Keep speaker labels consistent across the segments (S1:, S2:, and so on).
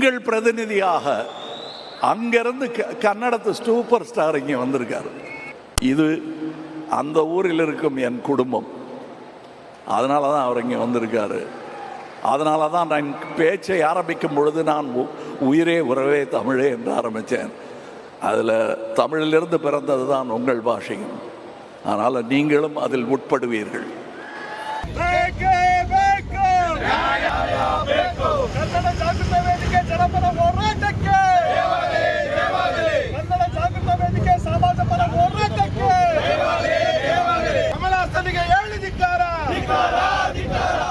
S1: உங்கள் பிரதிநிதியாக அங்கிருந்து கன்னடத்து சூப்பர் ஸ்டார் இங்கே வந்திருக்காரு. இது அந்த ஊரில் இருக்கும் என் குடும்பம். அதனால தான் அவர் இங்கே வந்திருக்காரு. அதனால தான் நான் பேச்சை ஆரம்பிக்கும் பொழுது நான் உயிரே உறவே தமிழே என்று ஆரம்பித்தேன். அதில் தமிழிலிருந்து பிறந்தது தான் உங்கள் பாஷையும். அதனால் நீங்களும் அதில் உட்படுவீர்கள்.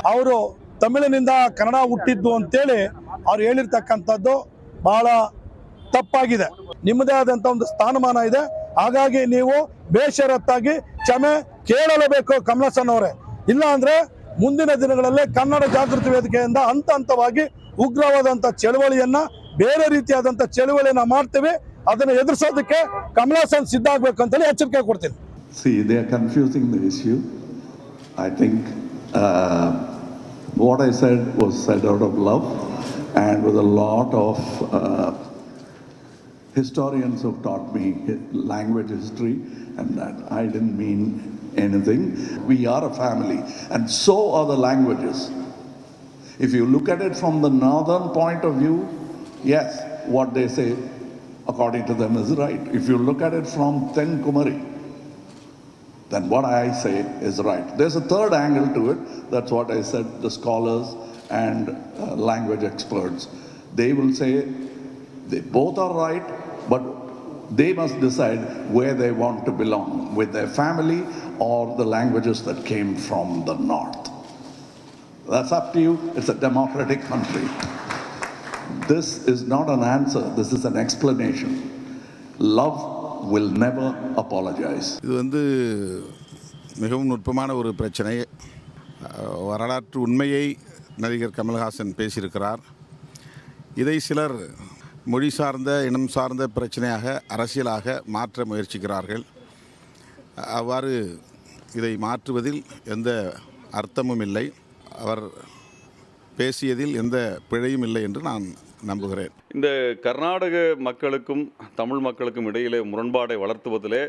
S2: ಅವರು ತಮಿಳಿನಿಂದ ಕನ್ನಡ ಹುಟ್ಟಿದ್ದು ಅಂತೇಳಿ ಅವ್ರು ಹೇಳಿರ್ತಕ್ಕಂಥದ್ದು ಬಹಳ ತಪ್ಪಾಗಿದೆ. ನಿಮ್ಮದೇ ಆದಂಥ ಒಂದು ಸ್ಥಾನಮಾನ ಇದೆ. ಹಾಗಾಗಿ ನೀವು ಬೇಷರತ್ತಾಗಿ ಕ್ಷಮೆ ಕೇಳಲೇಬೇಕು ಕಮಲಾಸನ್ ಅವರೇ. ಇಲ್ಲ ಅಂದ್ರೆ ಮುಂದಿನ ದಿನಗಳಲ್ಲಿ ಕನ್ನಡ ಜಾಗೃತಿ ವೇದಿಕೆಯಿಂದ ಹಂತ ಹಂತವಾಗಿ ಉಗ್ರವಾದಂಥ ಚಳವಳಿಯನ್ನ ಬೇರೆ ರೀತಿಯಾದಂಥ ಚಳವಳಿಯನ್ನ ಮಾಡ್ತೀವಿ. ಅದನ್ನು ಎದುರಿಸೋದಕ್ಕೆ ಕಮಲಾಸನ್ ಸಿದ್ಧ ಆಗಬೇಕು ಅಂತೇಳಿ ಎಚ್ಚರಿಕೆ ಕೊಡ್ತೀನಿ.
S3: See, they are confusing the issue. I think what I said was said out of love and with a lot of historians who taught me language history, and that I didn't mean anything. We are a family, and so are the languages. If you look at it from the northern point of view, yes, what they say according to them is right. If you look at it from Tenkumari, then what I say is right. There's a third angle to it. That's what I said, the scholars and language experts. They will say they both are right, but they must decide where they want to belong, with their family or the languages that came from the north. That's up to you. It's a democratic country. This is not an answer. This is an explanation. Love will never apologize.
S4: இது மிகவும் நுட்பமான ஒரு பிரச்சனை. வரலாற்று உண்மையை நடிகர் கமல்ஹாசன் பேசியிருக்கிறார். இதை சிலர் மொழி சார்ந்த இனம் சார்ந்த பிரச்சனையாக அரசியலாக மாற்ற முயற்சிக்கிறார்கள். அவ்வாறு இதை மாற்றுவதில் எந்த அர்த்தமும் இல்லை. அவர் பேசியதில் எந்த பிழையும் இல்லை என்று நான் நம்புகிறேன்.
S5: இந்த கர்நாடக மக்களுக்கும் தமிழ் மக்களுக்கும் இடையிலே முரண்பாடை வளர்த்துவதிலே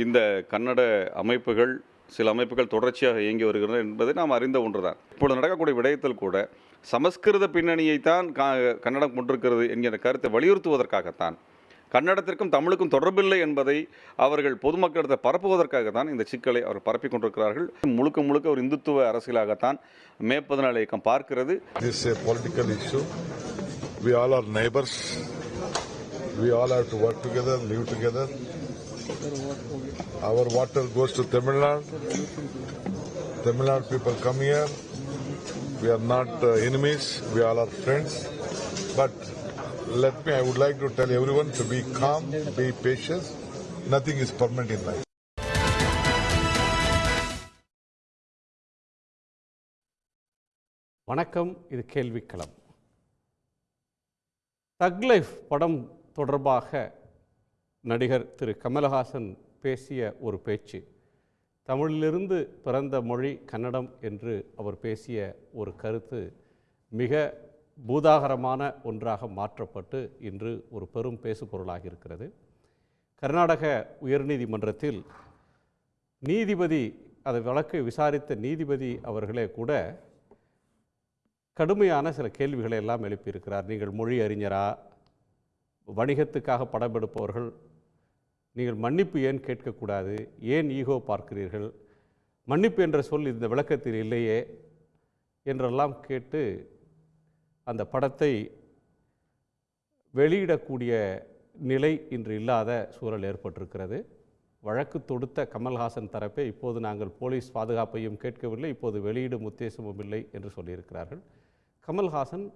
S5: இந்த கன்னட அமைப்புகள், சில அமைப்புகள் தொடர்ச்சியாக இயங்கி வருகின்றன என்பதை நாம் அறிந்த ஒன்றுதான். இப்பொழுது நடக்கக்கூடிய விடயத்தில் கூட சமஸ்கிருத பின்னணியைத்தான் கன்னடம் கொண்டிருக்கிறது என்கிற கருத்தை வலியுறுத்துவதற்காகத்தான், கன்னடத்திற்கும் தமிழுக்கும் தொடர்பில்லை என்பதை அவர்கள் பொதுமக்களிடத்தை பரப்புவதற்காகத்தான் இந்த சிக்கலை அவர் பரப்பிக் கொண்டிருக்கிறார்கள். முழுக்க முழுக்க ஒரு இந்துத்துவ அரசியலாகத்தான் மே 14 இயக்கம் பார்க்கிறது.
S6: This is a political issue. We all are neighbors. We all have to work together, live together. Our water goes to Tamil Nadu. Tamil Nadu people come here. We are not enemies. We all are friends. But I would like to tell everyone to be calm, be patient. Nothing is permanent in life.
S7: வணக்கம், இது கேள்விக்களம். தக் life படம் தொடர்பாக நடிகர் திரு கமல்ஹாசன் பேசிய ஒரு பேச்சு, தமிழிலிருந்து பிறந்த மொழி கன்னடம் என்று அவர் பேசிய ஒரு கருத்து மிக பூதாகரமான ஒன்றாக மாற்றப்பட்டு இன்று ஒரு பெரும் பேசுபொருளாக இருக்கிறது. கர்நாடக உயர்நீதிமன்றத்தில் நீதிபதி, அதை வழக்கை விசாரித்த நீதிபதி அவர்களே கூட கடுமையான சில கேள்விகளை எல்லாம் எழுப்பியிருக்கிறார். நீங்கள் மொழி அறிஞரா, வணிகத்துக்காக படம் எடுப்பவர்கள், நீங்கள் மன்னிப்பு ஏன் கேட்கக்கூடாது, ஏன் ஈகோ பார்க்கிறீர்கள், மன்னிப்பு என்ற சொல் இந்த விளக்கத்தில் இல்லையே என்றெல்லாம் கேட்டு அந்த படத்தை வெளியிடக்கூடிய நிலை இன்று இல்லாத சூழல் ஏற்பட்டிருக்கிறது. வழக்கு தொடுத்த கமல்ஹாசன் தரப்பே இப்போது நாங்கள் போலீஸ் பாதுகாப்பையும் கேட்கவில்லை, இப்போது வெளியிடும் உத்தேசமும் இல்லை என்று சொல்லியிருக்கிறார்கள். கமல்ஹாசன்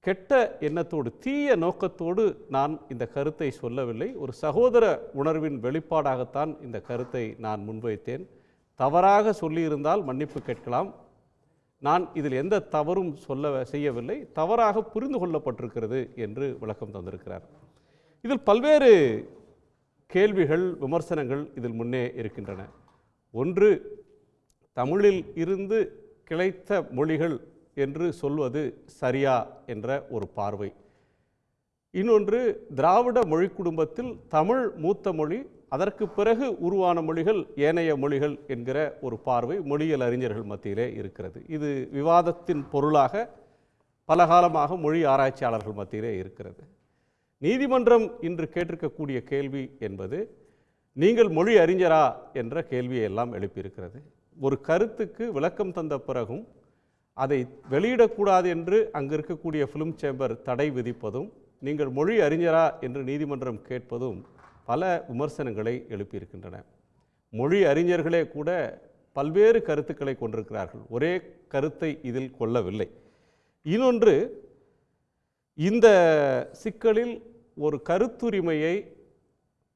S7: கெட்ட எண்ணத்தோடு, தீய நோக்கத்தோடு நான் இந்த கருத்தை சொல்லவில்லை, ஒரு சகோதர உணர்வின் வெளிப்பாடாகத்தான் இந்த கருத்தை நான் முன்வைத்தேன். தவறாக சொல்லியிருந்தால் மன்னிப்பு கேட்கலாம், நான் இதில் எந்த தவறும் செய்யவில்லை, தவறாக புரிந்து கொள்ளப்பட்டிருக்கிறது என்று விளக்கம் தந்திருக்கிறார். இதில் பல்வேறு கேள்விகள், விமர்சனங்கள் இதில் முன்னே இருக்கின்றன. ஒன்று, தமிழில் இருந்து கிளைத்த மொழிகள் என்று சொல்வது சரியா என்ற ஒரு பார்வை. இன்னொன்று, திராவிட மொழி குடும்பத்தில் தமிழ் மூத்த மொழி, அதற்கு பிறகு உருவான மொழிகள் ஏனைய மொழிகள் என்கிற ஒரு பார்வை மொழியியல் அறிஞர்கள் மத்தியிலே இருக்கிறது. இது விவாதத்தின் பொருளாக பல காலமாக மொழி ஆராய்ச்சியாளர்கள் மத்தியிலே இருக்கிறது. நீதிமன்றம் இன்று கேட்டிருக்கக்கூடிய கேள்வி என்பது நீங்கள் மொழி அறிஞரா என்ற கேள்வியை எல்லாம் எழுப்பியிருக்கிறது. ஒரு கருத்துக்கு விளக்கம் தந்த பிறகும் அதை வெளியிடக்கூடாது என்று அங்கு இருக்கக்கூடிய ஃபிலிம் சேம்பர் தடை விதிப்பதும், நீங்கள் மொழி அறிஞரா என்று நீதிமன்றம் கேட்பதும் பல விமர்சனங்களை எழுப்பியிருக்கின்றன. மொழி அறிஞர்களே கூட பல்வேறு கருத்துக்களை கொண்டிருக்கிறார்கள், ஒரே கருத்தை இதில் கொள்ளவில்லை. இன்னொன்று, இந்த சிக்கலில் ஒரு கருத்துரிமையை,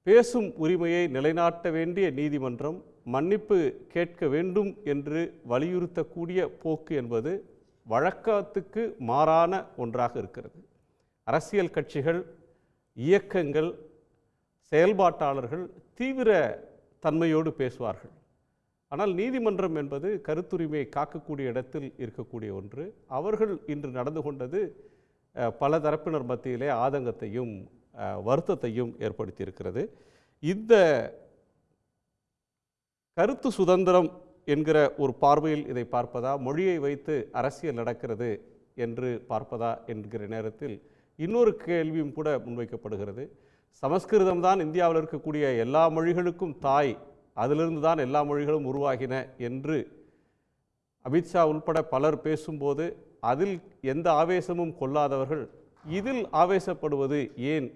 S7: பேசும் உரிமையை நிலைநாட்ட வேண்டிய நீதிமன்றம் மன்னிப்பு கேட்க வேண்டும் என்று வலியுறுத்தக்கூடிய போக்கு என்பது வழக்கத்துக்கு மாறான ஒன்றாக இருக்கிறது. அரசியல் கட்சிகள், இயக்கங்கள், செயல்பாட்டாளர்கள் தீவிர தன்மையோடு பேசுவார்கள். ஆனால் நீதிமன்றம் என்பது கருத்துரிமையை காக்கக்கூடிய இடத்தில் இருக்கக்கூடிய ஒன்று. அவர்கள் இன்று நடந்து கொண்டது பல தரப்பினர் மத்தியிலே ஆதங்கத்தையும் வருத்தத்தையும் ஏற்படுத்தியிருக்கிறது. இந்த கருத்து சுதந்திரம் என்கிற ஒரு பார்வையில் இதை பார்ப்பதா, மொழியை வைத்து அரசியல் நடக்கிறது என்று பார்ப்பதா என்கிற நேரத்தில் இன்னொரு கேள்வியும் கூட முன்வைக்கப்படுகிறது. சமஸ்கிருதம் தான் இந்தியாவில் இருக்கக்கூடிய எல்லா மொழிகளுக்கும் தாய், அதிலிருந்து தான் எல்லா மொழிகளும் உருவாகின என்று அமித்ஷா உள்பட பலர் பேசும்போது அதில் எந்த ஆவேசமும் கொள்ளாதவர்கள் இதில் ஆவேசப்படுவது ஏன்?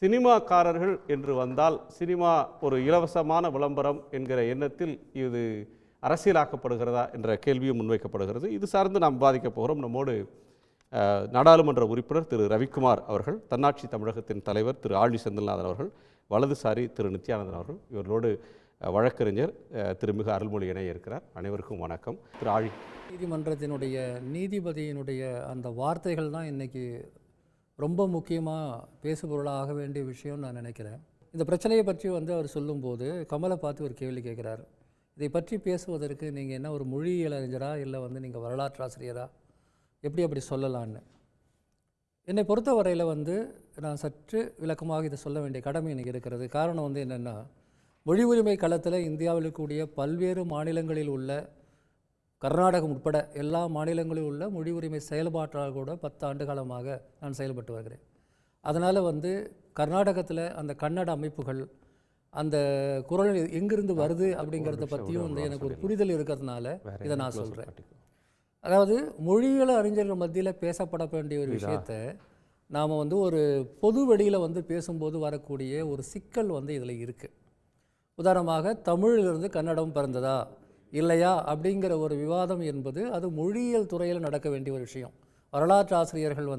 S7: சினிமாக்காரர்கள் என்று வந்தால் சினிமா ஒரு இலவசமான விளம்பரம் என்கிற எண்ணத்தில் இது அரசியலாக்கப்படுகிறதா என்ற கேள்வியும் முன்வைக்கப்படுகிறது. இது சார்ந்து நாம் விவாதிக்கப் போகிறோம். நம்மோடு நாடாளுமன்ற உறுப்பினர் திரு ரவிக்குமார் அவர்கள், தன்னாட்சி தமிழகத்தின் தலைவர் திரு ஆழி செந்தில்நாதன் அவர்கள், வலதுசாரி திரு நித்யானந்தன் அவர்கள், இவர்களோடு வழக்கறிஞர் திரு மிகு அருள்மொழி இணைய இருக்கிறார். அனைவருக்கும் வணக்கம். திரு ஆழி,
S8: நீதிமன்றத்தினுடைய நீதிபதியினுடைய அந்த வார்த்தைகள் தான் இன்றைக்கி ரொம்ப முக்கியமாக பேசுபொருளாக ஆக வேண்டிய விஷயம்னு நான் நினைக்கிறேன். இந்த பிரச்சனையை பற்றி அவர் சொல்லும்போது கமலை பார்த்து ஒரு கேள்வி கேட்குறாரு. இதை பற்றி பேசுவதற்கு நீங்கள் என்ன ஒரு மொழியியல் அறிஞரா, இல்லை நீங்கள் வரலாற்று ஆசிரியரா, எப்படி அப்படி சொல்லலான்னு. என்னை பொறுத்த வரையில் நான் சற்று விளக்கமாக இதை சொல்ல வேண்டிய கடமை எனக்கு இருக்கிறது. காரணம் என்னென்னா, மொழி உரிமை களத்தில் இந்தியாவில் இருக்கக்கூடிய பல்வேறு மாநிலங்களில் உள்ள, கர்நாடகம் உட்பட எல்லா மாநிலங்களில் உள்ள மொழி உரிமை செயல்பாட்டால் கூட 10 ஆண்டு காலமாக நான் செயல்பட்டு வருகிறேன். அதனால் கர்நாடகத்தில் அந்த கன்னட அமைப்புகள், அந்த குரல் எங்கிருந்து வருது அப்படிங்கிறத பற்றியும் எனக்கு ஒரு புரிதல் இருக்கிறதுனால இதை நான் சொல்கிறேன். அதாவது மொழியியல் அறிஞர்கள் மத்தியில் பேசப்பட வேண்டிய ஒரு விஷயத்தை நாம் ஒரு பொது வெளியில் பேசும்போது வரக்கூடிய ஒரு சிக்கல் இதில் இருக்குது. உதாரணமாக, தமிழிலிருந்து கன்னடம் பிறந்ததா இல்லையா அப்படிங்கிற ஒரு விவாதம் என்பது அது மொழியியல் துறையில் நடக்க வேண்டிய ஒரு விஷயம். வரலாற்று ஆசிரியர்கள்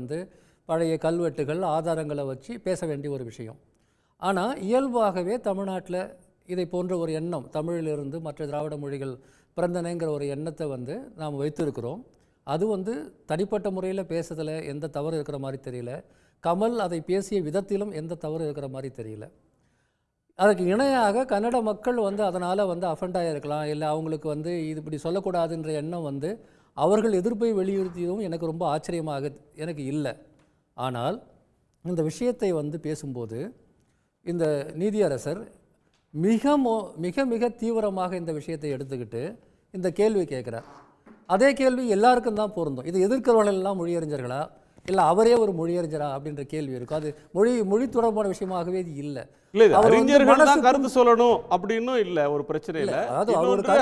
S8: பழைய கல்வெட்டுகள், ஆதாரங்களை வச்சு பேச வேண்டிய ஒரு விஷயம். ஆனால் இயல்பாகவே தமிழ்நாட்டில் இதை போன்ற ஒரு எண்ணம், தமிழிலிருந்து மற்ற திராவிட மொழிகள் பிறந்தனைங்கிற ஒரு எண்ணத்தை நாம் வைத்திருக்கிறோம். அது தனிப்பட்ட முறையில் பேசுறதில் எந்த தவறு இருக்கிற மாதிரி தெரியல. கமல் அதை பேசிய விதத்திலும் எந்த தவறு இருக்கிற மாதிரி தெரியல. அதுக்கு இணையாக கன்னட மக்கள் அதனால் அஃபெண்டாக இருக்கலாம், இல்லை அவங்களுக்கு இது இப்படி சொல்லக்கூடாதுன்ற எண்ணம் அவர்கள் எதிர்ப்பை வெளியுறுத்தியதும் எனக்கு ரொம்ப ஆச்சரியமாக எனக்கு இல்லை. ஆனால் இந்த விஷயத்தை பேசும்போது இந்த நீதியரசர் மிக மிக தீவிரமாக இந்த விஷயத்தை எடுத்துக்கிட்டு இந்த கேள்வி கேட்குறார். அதே கேள்வி எல்லாருக்கும் தான் பொருந்தும். இது எதிர்க்கிறவர்கள் எல்லாம் மொழியறிஞர்களா, இல்லை அவரே ஒரு மொழியறிஞரா அப்படின்ற கேள்வி இருக்கும். அது மொழி தொடர்பான விஷயமாகவே இது இல்லை.
S7: அறிஞர்கள் தான் கருத்து சொல்லணும் அப்படின்னு இல்ல, ஒரு பிரச்சனை இல்லை.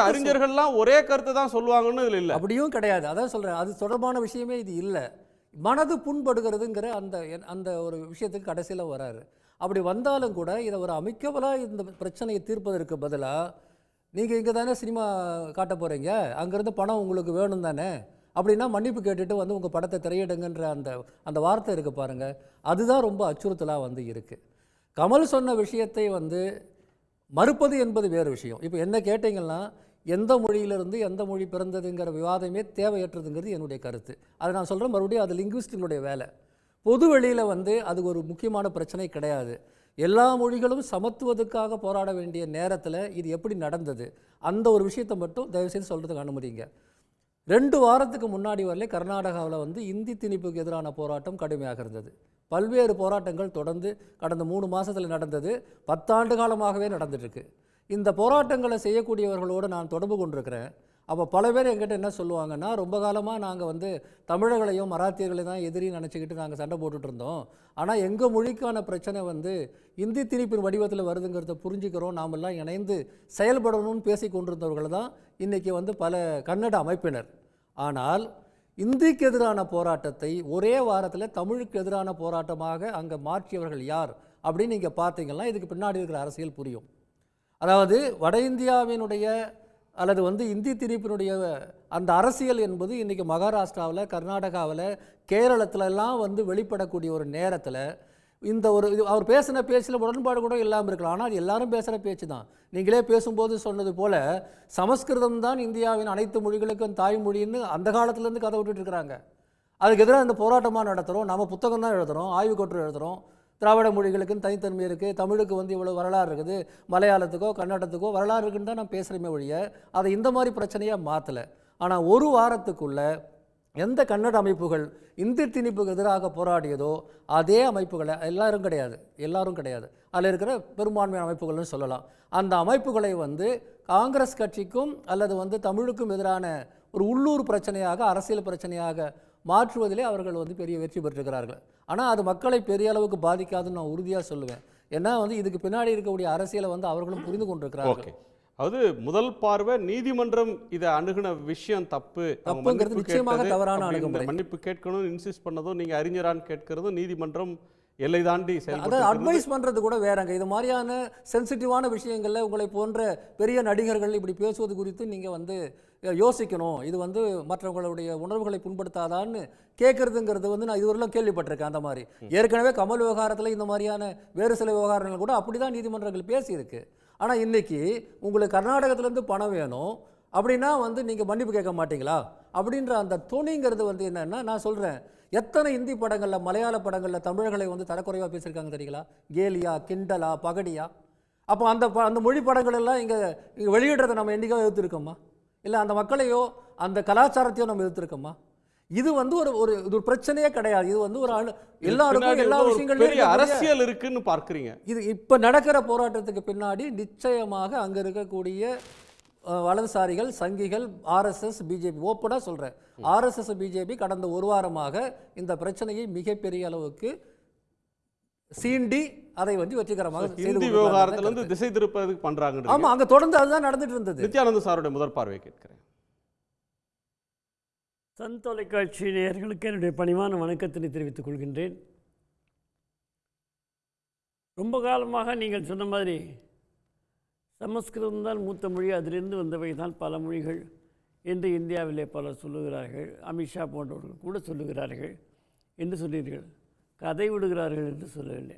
S7: அறிஞர்கள்லாம் ஒரே கருத்து தான் சொல்லுவாங்கன்னு இதுல இல்லை, அப்படியும்
S8: கிடையாது. அதான் சொல்றேன், அது தொடர்பான விஷயமே இது இல்லை. மனது புண்படுகிறதுங்கிற அந்த ஒரு விஷயத்துக்கு கடைசியில் வராரு. அப்படி வந்தாலும் கூட இதை ஒரு அமைக்கவலாக இந்த பிரச்சனையை தீர்ப்பதற்கு பதிலாக, நீங்கள் இங்கே தானே சினிமா காட்ட போகிறீங்க, அங்கேருந்து பணம் உங்களுக்கு வேணும் தானே, அப்படின்னா மன்னிப்பு கேட்டுட்டு உங்கள் படத்தை திரையிடுங்கன்ற அந்த வார்த்தை இருக்குது பாருங்கள், அதுதான் ரொம்ப அச்சுறுத்தலாக இருக்குது. கமல் சொன்ன விஷயத்தை மறுப்பது என்பது வேறு விஷயம். இப்போ என்ன கேட்டிங்கன்னா, எந்த மொழியிலிருந்து எந்த மொழி பிறந்ததுங்கிற விவாதமே தேவையற்றதுங்கிறது என்னுடைய கருத்து. அதை நான் சொல்கிறேன் மறுபடியும், அது லிங்குவிஸ்டினுடைய வேலை. பொது வெளியில் அது ஒரு முக்கியமான பிரச்சனை கிடையாது. எல்லா மொழிகளும் சமத்துவத்துக்காக போராட வேண்டிய நேரத்தில் இது எப்படி நடந்தது, அந்த ஒரு விஷயத்தை மட்டும் தயவுசெய்து சொல்கிறதுக்கு அனுமதிங்க. 2 வாரத்துக்கு முன்னாடி வரலே கர்நாடகாவில் வந்து இந்தி திணிப்புக்கு எதிரான போராட்டம் கடுமையாக இருந்தது. பல்வேறு போராட்டங்கள் தொடர்ந்து கடந்த 3 மாதத்தில் நடந்தது, 10 ஆண்டு காலமாகவே நடந்துட்டுருக்கு. இந்த போராட்டங்களை செய்யக்கூடியவர்களோடு நான் தொடர்பு கொண்டிருக்கிறேன். அப்போ பல பேர் என்கிட்ட என்ன சொல்லுவாங்கன்னா, ரொம்ப காலமாக நாங்கள் வந்து தமிழர்களையும் மராத்தியர்களையும் தான் எதிரி நினச்சிக்கிட்டு நாங்கள் சண்டை போட்டுட்டு இருந்தோம். ஆனால் எங்கள் மொழிக்கான பிரச்சனை வந்து இந்தி திணிப்பின் வடிவத்தில் வருதுங்கிறத புரிஞ்சுக்கிறோம், நாமெல்லாம் இணைந்து செயல்படணும்னு பேசி கொண்டிருந்தவர்கள் தான் இன்றைக்கி வந்து பல கன்னட அமைப்பினர். ஆனால் இந்திக்கு எதிரான போராட்டத்தை ஒரே வாரத்தில் தமிழுக்கு எதிரான போராட்டமாக அங்கே மாற்றியவர்கள் யார் அப்படின்னு நீங்கள் பார்த்தீங்கன்னா இதுக்கு பின்னாடி இருக்கிற அரசியல் புரியும். அதாவது வட இந்தியாவினுடைய அல்லது வந்து இந்தி திணிப்பினுடைய அந்த அரசியல் என்பது இன்றைக்கி மகாராஷ்டிராவில், கர்நாடகாவில், கேரளத்துலலாம் வந்து வெளிப்படக்கூடிய ஒரு நேரத்தில் இந்த ஒரு அவர் பேசின பேச்சில் உடன்பாடு கூட இல்லாமல் இருக்கலாம். ஆனால் அது எல்லாரும் பேசுகிற பேச்சு தான். நீங்களே பேசும்போது சொன்னது போல் சமஸ்கிருதம் தான் இந்தியாவின் அனைத்து மொழிகளுக்கும் தாய்மொழின்னு அந்த காலத்துலேருந்து கதை விட்டுட்டு இருக்கிறாங்க. அதுக்கு எதிராக இந்த போராட்டமாக நடத்துகிறோம், நம்ம புத்தகம் தான் எழுதுகிறோம், ஆய்வு கட்டுரை எழுதுகிறோம். திராவிட மொழிகளுக்குன்னு தனித்தன்மை இருக்குது, தமிழுக்கு வந்து இவ்வளோ வரலாறு இருக்குது, மலையாளத்துக்கோ கன்னடத்துக்கோ வரலாறு இருக்குன்னு தான் நான் பேசுகிறேமே ஒழிய அதை இந்த மாதிரி பிரச்சனையாக மாற்றலை. ஆனால் ஒரு வாரத்துக்குள்ளே எந்த கன்னட அமைப்புகள் இந்தி திணிப்புக்கு எதிராக போராடியதோ அதே அமைப்புகளை எல்லாரும் கிடையாது அதில் இருக்கிற பெரும்பான்மையான அமைப்புகள்னு சொல்லலாம். அந்த அமைப்புகளை வந்து காங்கிரஸ் கட்சிக்கும் அல்லது வந்து தமிழுக்கும் எதிரான ஒரு உள்ளூர் பிரச்சனையாக, அரசியல் பிரச்சனையாக மாற்றுவதிலே அவர்கள் வந்து பெரிய வெற்றி பெற்றிருக்கிறார்கள். ஆனால் அது மக்களை பெரிய அளவுக்கு பாதிக்காதுன்னு நான் உறுதியாக சொல்லுவேன். ஏன்னா வந்து இதுக்கு பின்னாடி இருக்கக்கூடிய அரசியலை வந்து அவர்களும் புரிந்து கொண்டிருக்கிறார்கள்.
S7: அது முதல் பார்வை நீதிமன்றம் இதை அணுகுன விஷயம்
S8: தப்புங்கிறது நிச்சயமாக தவறான அணுகுமுறை.
S7: மன்னிப்பு கேட்கணும் இன்சிஸ்ட் பண்ணதும் நீங்கள் அறிஞரான்னு கேட்கறதும் நீதிமன்றம் எல்லை தாண்டி
S8: அதாவது அட்வைஸ் பண்ணுறது கூட வேறங்க. இது மாதிரியான சென்சிட்டிவான விஷயங்களில் உங்களை போன்ற பெரிய நடிகர்கள் இப்படி பேசுவது குறித்து நீங்கள் வந்து யோசிக்கணும், இது வந்து மற்றவங்களுடைய உணர்வுகளை புண்படுத்தாதான்னு கேட்குறதுங்கிறது வந்து நான் இதுவரையிலும் கேள்விப்பட்டிருக்கேன். அந்த மாதிரி ஏற்கனவே கமல் விவகாரத்தில் இந்த மாதிரியான வேறு சில விவகாரங்கள் கூட அப்படி தான் நீதிமன்றங்கள் பேசியிருக்கு. ஆனால் இன்றைக்கி உங்களுக்கு கர்நாடகத்துலேருந்து பணம் வேணும் அப்படின்னா வந்து நீங்கள் மன்னிப்பு கேட்க மாட்டீங்களா அப்படின்ற அந்த துணிங்கிறது வந்து என்னென்னா, நான் சொல்கிறேன், எத்தனை இந்தி படங்களில், மலையாள படங்களில் தமிழர்களை வந்து தரக்குறைவாக பேசியிருக்காங்க தெரியுங்களா? கேலியா, கிண்டலா, பகடியா. அப்போ அந்த மொழி படங்கள் எல்லாம் இங்கே வெளியிடுறதை நம்ம என்றைக்காக எதிர்த்துருக்கோமா? இல்லை அந்த மக்களையோ அந்த கலாச்சாரத்தையோ நம்ம எதிர்த்துருக்கோமா? இது வந்து ஒரு பிரச்சனையே கிடையாது. இது வந்து ஒரு எல்லாருக்கும் எல்லா விஷயங்களும்
S7: அரசியல் இருக்குன்னு பார்க்குறீங்க.
S8: இது இப்போ நடக்கிற போராட்டத்துக்கு பின்னாடி நிச்சயமாக அங்கே இருக்கக்கூடிய வலதுசாரிகள், சங்கிகள், RSS, பிஜேபி, ஓப்பனாக சொல்கிறேன், RSS, பிஜேபி கடந்த ஒரு வாரமாக இந்த பிரச்சனையை மிகப்பெரிய அளவுக்கு சீண்டி அதை வந்து வெற்றிகரமாக
S7: இந்தி விவகாரத்திலிருந்து திசை திருப்பதுக்கு பண்றாங்க.
S8: ஆமாம், அங்கே தொடர்ந்து அதுதான் நடந்துட்டு இருந்தது.
S7: நித்யானந்த சாருடைய முதற் பார்வை கேட்கிறேன்.
S9: சன் தொலைக்காட்சி நேயர்களுக்கு என்னுடைய பணிவான வணக்கத்தினை தெரிவித்துக் கொள்கின்றேன். ரொம்ப காலமாக நீங்கள் சொன்ன மாதிரி சமஸ்கிருதம் தான் மூத்த மொழி, அதிலிருந்து வந்தவை தான் பல மொழிகள் என்று இந்தியாவிலே பலர் சொல்லுகிறார்கள். அமித்ஷா போன்றவர்கள் கூட சொல்லுகிறார்கள் என்று சொன்னீர்கள். கதை விடுகிறார்கள் என்று சொல்லவில்லை.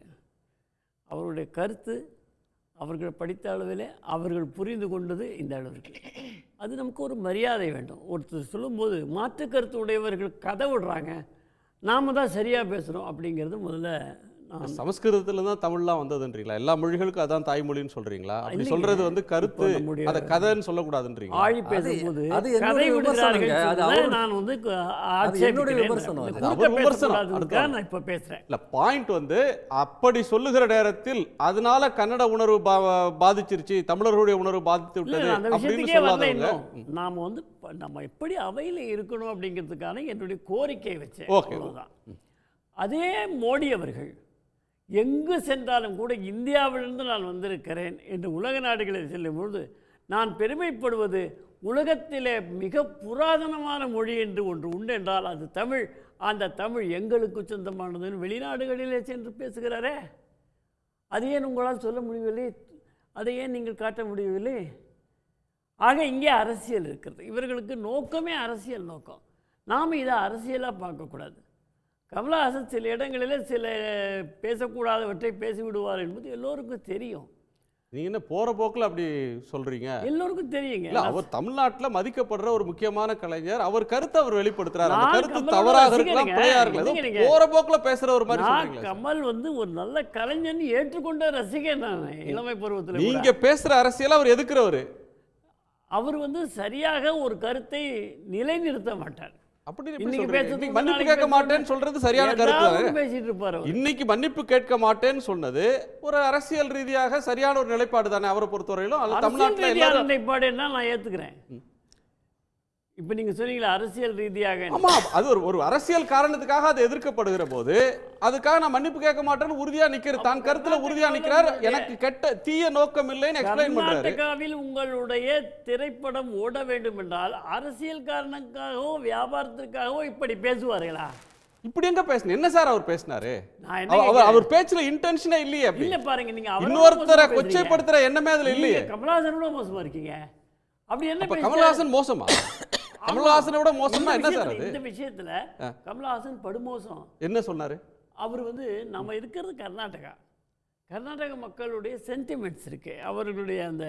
S9: அவருடைய கருத்து அவர்கள் படித்த அளவிலே அவர்கள் புரிந்து கொண்டது இந்த அளவிற்கு. அது நமக்கு ஒரு மரியாதை வேண்டும். ஒருத்தர் சொல்லும்போது மாற்று கருத்து உடையவர்கள் கதை விடுறாங்க, நாம் தான் சரியாக பேசுகிறோம் அப்படிங்கிறது முதல்ல.
S7: சமஸ்கிருதத்தில் தான் தமிழ்லாம் வந்ததுன்றீங்களா? எல்லா மொழிகளுக்கும் அதான் தாய்மொழின்னு சொல்கிறீங்களா? அப்படி சொல்கிறது வந்து கருத்து, அதை கதைன்னு சொல்லக்கூடாதுன்றீங்களா?
S9: ஆழி பேசும்போது கதை விடுகிறார்கள். நான் வந்து நான் இப்போ பேசுகிறேன்.
S7: இல்லை, பாயிண்ட் வந்து அப்படி சொல்லுகிற நேரத்தில் அதனால கன்னட உணர்வு பாதிச்சிருச்சு, தமிழர்களுடைய உணர்வு பாதித்து விட்டது
S9: அந்த விஷயத்துக்கே வரல. நாம் வந்து நம்ம எப்படி அவையில் இருக்கணும் அப்படிங்கிறதுக்கான என்னுடைய கோரிக்கை வச்சேன். அவ்வளோதான். அதே மோடி அவர்கள் எங்கு சென்றாலும் கூட இந்தியாவிலிருந்து நான் வந்திருக்கிறேன் என்று உலக நாடுகளில் செல்லும்பொழுது நான் பெருமைப்படுவது, உலகத்திலே மிக புராதனமான மொழி என்று ஒன்று உண்டு என்றால் அது தமிழ். அந்த தமிழ் எங்களுக்கு சொந்தமானதுன்னு வெளிநாடுகளிலே சென்று பேசுகிறாரே, அது ஏன் உங்களால் சொல்ல முடியவில்லை? அதை ஏன் நீங்கள் காட்ட முடியவில்லை? ஆக இங்கே அரசியல் இருக்கிறது. இவர்களுக்கு நோக்கமே அரசியல் நோக்கம். நாம் இதை அரசியலாக பார்க்கக்கூடாது. கமலஹாசன் சில இடங்களில் சில பேசக்கூடாதவற்றை பேசிவிடுவார் என்பது எல்லோருக்கும் தெரியும்.
S7: நீங்கள் என்ன போகிற போக்கில் அப்படி சொல்கிறீங்க?
S9: எல்லோருக்கும் தெரியுங்க.
S7: இல்லை, அவர் தமிழ்நாட்டில் மதிக்கப்படுற ஒரு முக்கியமான கலைஞர், அவர் கருத்தை அவர் வெளிப்படுத்துறாரு. அந்த கருத்து தவறாக இருக்கலாம், பிழையா இருக்கலாம், போகிற போக்கில் பேசுகிற ஒரு மாதிரி சொல்றீங்க.
S9: கமல் வந்து ஒரு நல்ல கலைஞன் ஏற்றுக்கொண்ட ரசிகன் நான் இளமை பருவத்தில்.
S7: நீங்கள் பேசுகிற அரசியல் அவர் எதுக்குறவர்?
S9: அவர் வந்து சரியாக ஒரு கருத்தை நிலைநிறுத்த மாட்டார்.
S7: அப்படி
S9: இன்னைக்கு பேசுறது
S7: மன்னிப்பு கேட்க மாட்டேன்னு சொல்றது சரியான கருத்து.
S9: பேசிட்டு இருப்பாரு.
S7: இன்னைக்கு மன்னிப்பு கேட்க மாட்டேன்னு சொன்னது ஒரு அரசியல் ரீதியாக சரியான ஒரு நிலைப்பாடு தானே அவரை பொறுத்தவரையிலும்? அது தமிழ்நாட்டில்
S9: நிலைப்பாடு என்ன நான் ஏத்துக்கிறேன். இப்போ நீங்க சொன்னீங்களா அரசியல் ரீதியாக?
S7: ஆமா, அது ஒரு அரசியல் காரணத்துக்காக அது எதிர்க்கப்படுகிற போது அதுக்காக நான் மன்னிப்பு கேட்க மாட்டேன்னு உறுதியா நிக்கிறார். தான் கருத்துல உறுதியா நிக்கிறார். எனக்கு கெட்ட தீய நோக்கம் இல்லைன்னு எக்ஸ்பிளைன் பண்றாரு.
S9: கர்நாடகாவில் உங்களுடைய திரைப்படம் ஓட வேண்டும் என்றால் அரசியல் காரணங்களுக்காகவோ வியாபாரத்திற்காகவோ இப்படி பேசுவார்களா?
S7: இப்படி எங்க பேசணும்? என்ன சார் அவர் பேசினாரு? அவர் பேச்சுல இன்டென்ஷனே இல்லையே.
S9: இல்ல பாருங்க, நீங்க
S7: இன்னொருத்தரை கொச்சைப்படுத்துற எண்ணமே அதுல இல்லையே.
S9: கமலஹாசனோட மோசமா இருக்கீங்க. அப்படி என்ன
S7: கமலஹாசன் மோசமா? கமலஹாசனை விட மோசமா என்ன சார் அது?
S9: இந்த விஷயத்துல கமலஹாசன் படுமோசம். என்ன
S7: சொன்னாரு?
S9: அவர் வந்து நம்ம இருக்கிறது கர்நாடக மக்களுடைய சென்டிமெண்ட்ஸ் இருக்கு, அவர்களுடைய அந்த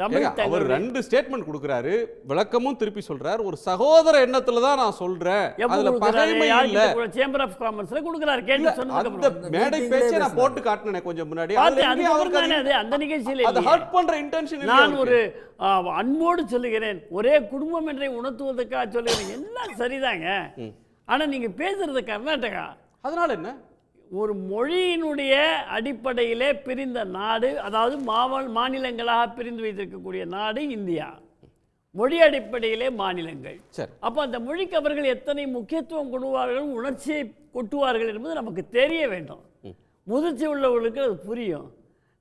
S9: தமிழ்.
S7: அவர் 2 ஸ்டேட்மெண்ட் கொடுக்குறாரு, விளக்கமும் திருப்பி சொல்றாரு. ஒரு சகோதர எண்ணத்துல தான் நான் சொல்றேன், அதுல பகைமை இல்ல.
S9: சேம்பர் ஆஃப் காமர்ஸ்ல கொடுக்குறாரு. கேட்டு சொன்னதுக்கு
S7: அந்த மேடை பேச்சை நான் போட்டு காட்டினேன் கொஞ்சம் முன்னாடி.
S9: அந்த நிகழ்ச்சியில
S7: அது ஹர்ட் பண்ற இன்டென்ஷன் இல்ல.
S9: நான் ஒரு அன்போடு சொல்லுகிறேன், ஒரே குடும்பம் என்றை உணர்த்துவதற்காக சொல்லுகிறேன். எல்லாம் சரிதாங்க, ஆனா நீங்க பேசுறது கர்நாடகா.
S7: அதனால என்ன?
S9: ஒரு மொழியினுடைய அடிப்படையிலே பிரிந்த நாடு, அதாவது மாநிலங்களாக பிரிந்து வைத்திருக்கக்கூடிய நாடு இந்தியா. மொழி அடிப்படையிலே மாநிலங்கள். அப்போ அந்த மொழிக்கு அவர்கள் எத்தனை முக்கியத்துவம் கொடுவார்கள், உணர்ச்சியை கொட்டுவார்கள் என்பது நமக்கு தெரிய வேண்டும். முதிர்ச்சி உள்ளவர்களுக்கு அது புரியும்.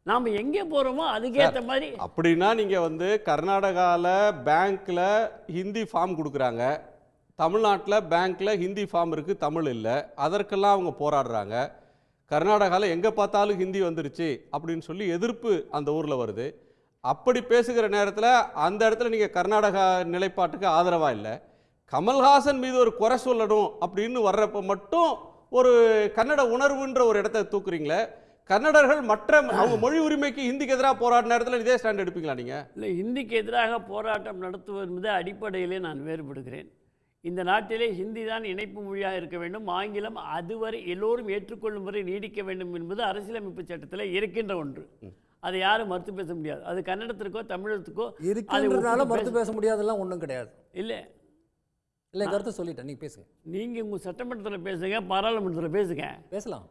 S9: நாம் எங்கே போகிறோமோ அதுக்கேற்ற மாதிரி.
S7: அப்படின்னா நீங்கள் வந்து கர்நாடகாவில் பேங்க்கில் ஹிந்தி ஃபார்ம் கொடுக்குறாங்க, தமிழ்நாட்டில் பேங்க்கில் ஹிந்தி ஃபார்ம் இருக்குது, தமிழ் இல்லை. அதற்கெல்லாம் அவங்க போராடுறாங்க. கர்நாடகாவில் எங்கே பார்த்தாலும் ஹிந்தி வந்துருச்சு அப்படின்னு சொல்லி எதிர்ப்பு அந்த ஊரில் வருது. அப்படி பேசுகிற நேரத்தில் அந்த இடத்துல நீங்கள் கர்நாடகா நிலைப்பாட்டுக்கு ஆதரவாக இல்லை, கமல்ஹாசன் மீது ஒரு குறை சொல்லணும் அப்படின்னு வர்றப்போ மட்டும் ஒரு கன்னட உணர்வுன்ற ஒரு இடத்த தூக்குறீங்களே. கன்னடர்கள் மற்ற அவங்க மொழி உரிமைக்கு ஹிந்திக்கு எதிராக போராடின நேரத்தில் இதே ஸ்டாண்ட் எடுப்பீங்களா நீங்கள்?
S9: இல்லை, ஹிந்திக்கு எதிராக போராட்டம் நடத்துவது என்பது அடிப்படையிலே நான் வேறுபடுகிறேன். இந்த நாட்டிலே ஹிந்தி தான் இணைப்பு மொழியாக இருக்க வேண்டும், ஆங்கிலம் அதுவரை எல்லோரும் ஏற்றுக்கொள்ளும் வரை நீடிக்க வேண்டும் என்பது அரசியலமைப்பு சட்டத்தில் இருக்கின்ற ஒன்று. அதை யாரும் மறுத்து பேச முடியாது. அது கன்னடத்திற்கோ தமிழத்துக்கோ
S8: இருக்கிறதுனால மறுத்து பேச முடியாதெல்லாம் ஒன்றும் கிடையாது.
S9: இல்லை
S8: இல்லை, கருத்து சொல்லிட்டேன், நீங்கள் பேசுங்க.
S9: நீங்கள் உங்கள் சட்டமன்றத்தில் பேசுங்க, பாராளுமன்றத்தில் பேசுங்க,
S8: பேசலாம்.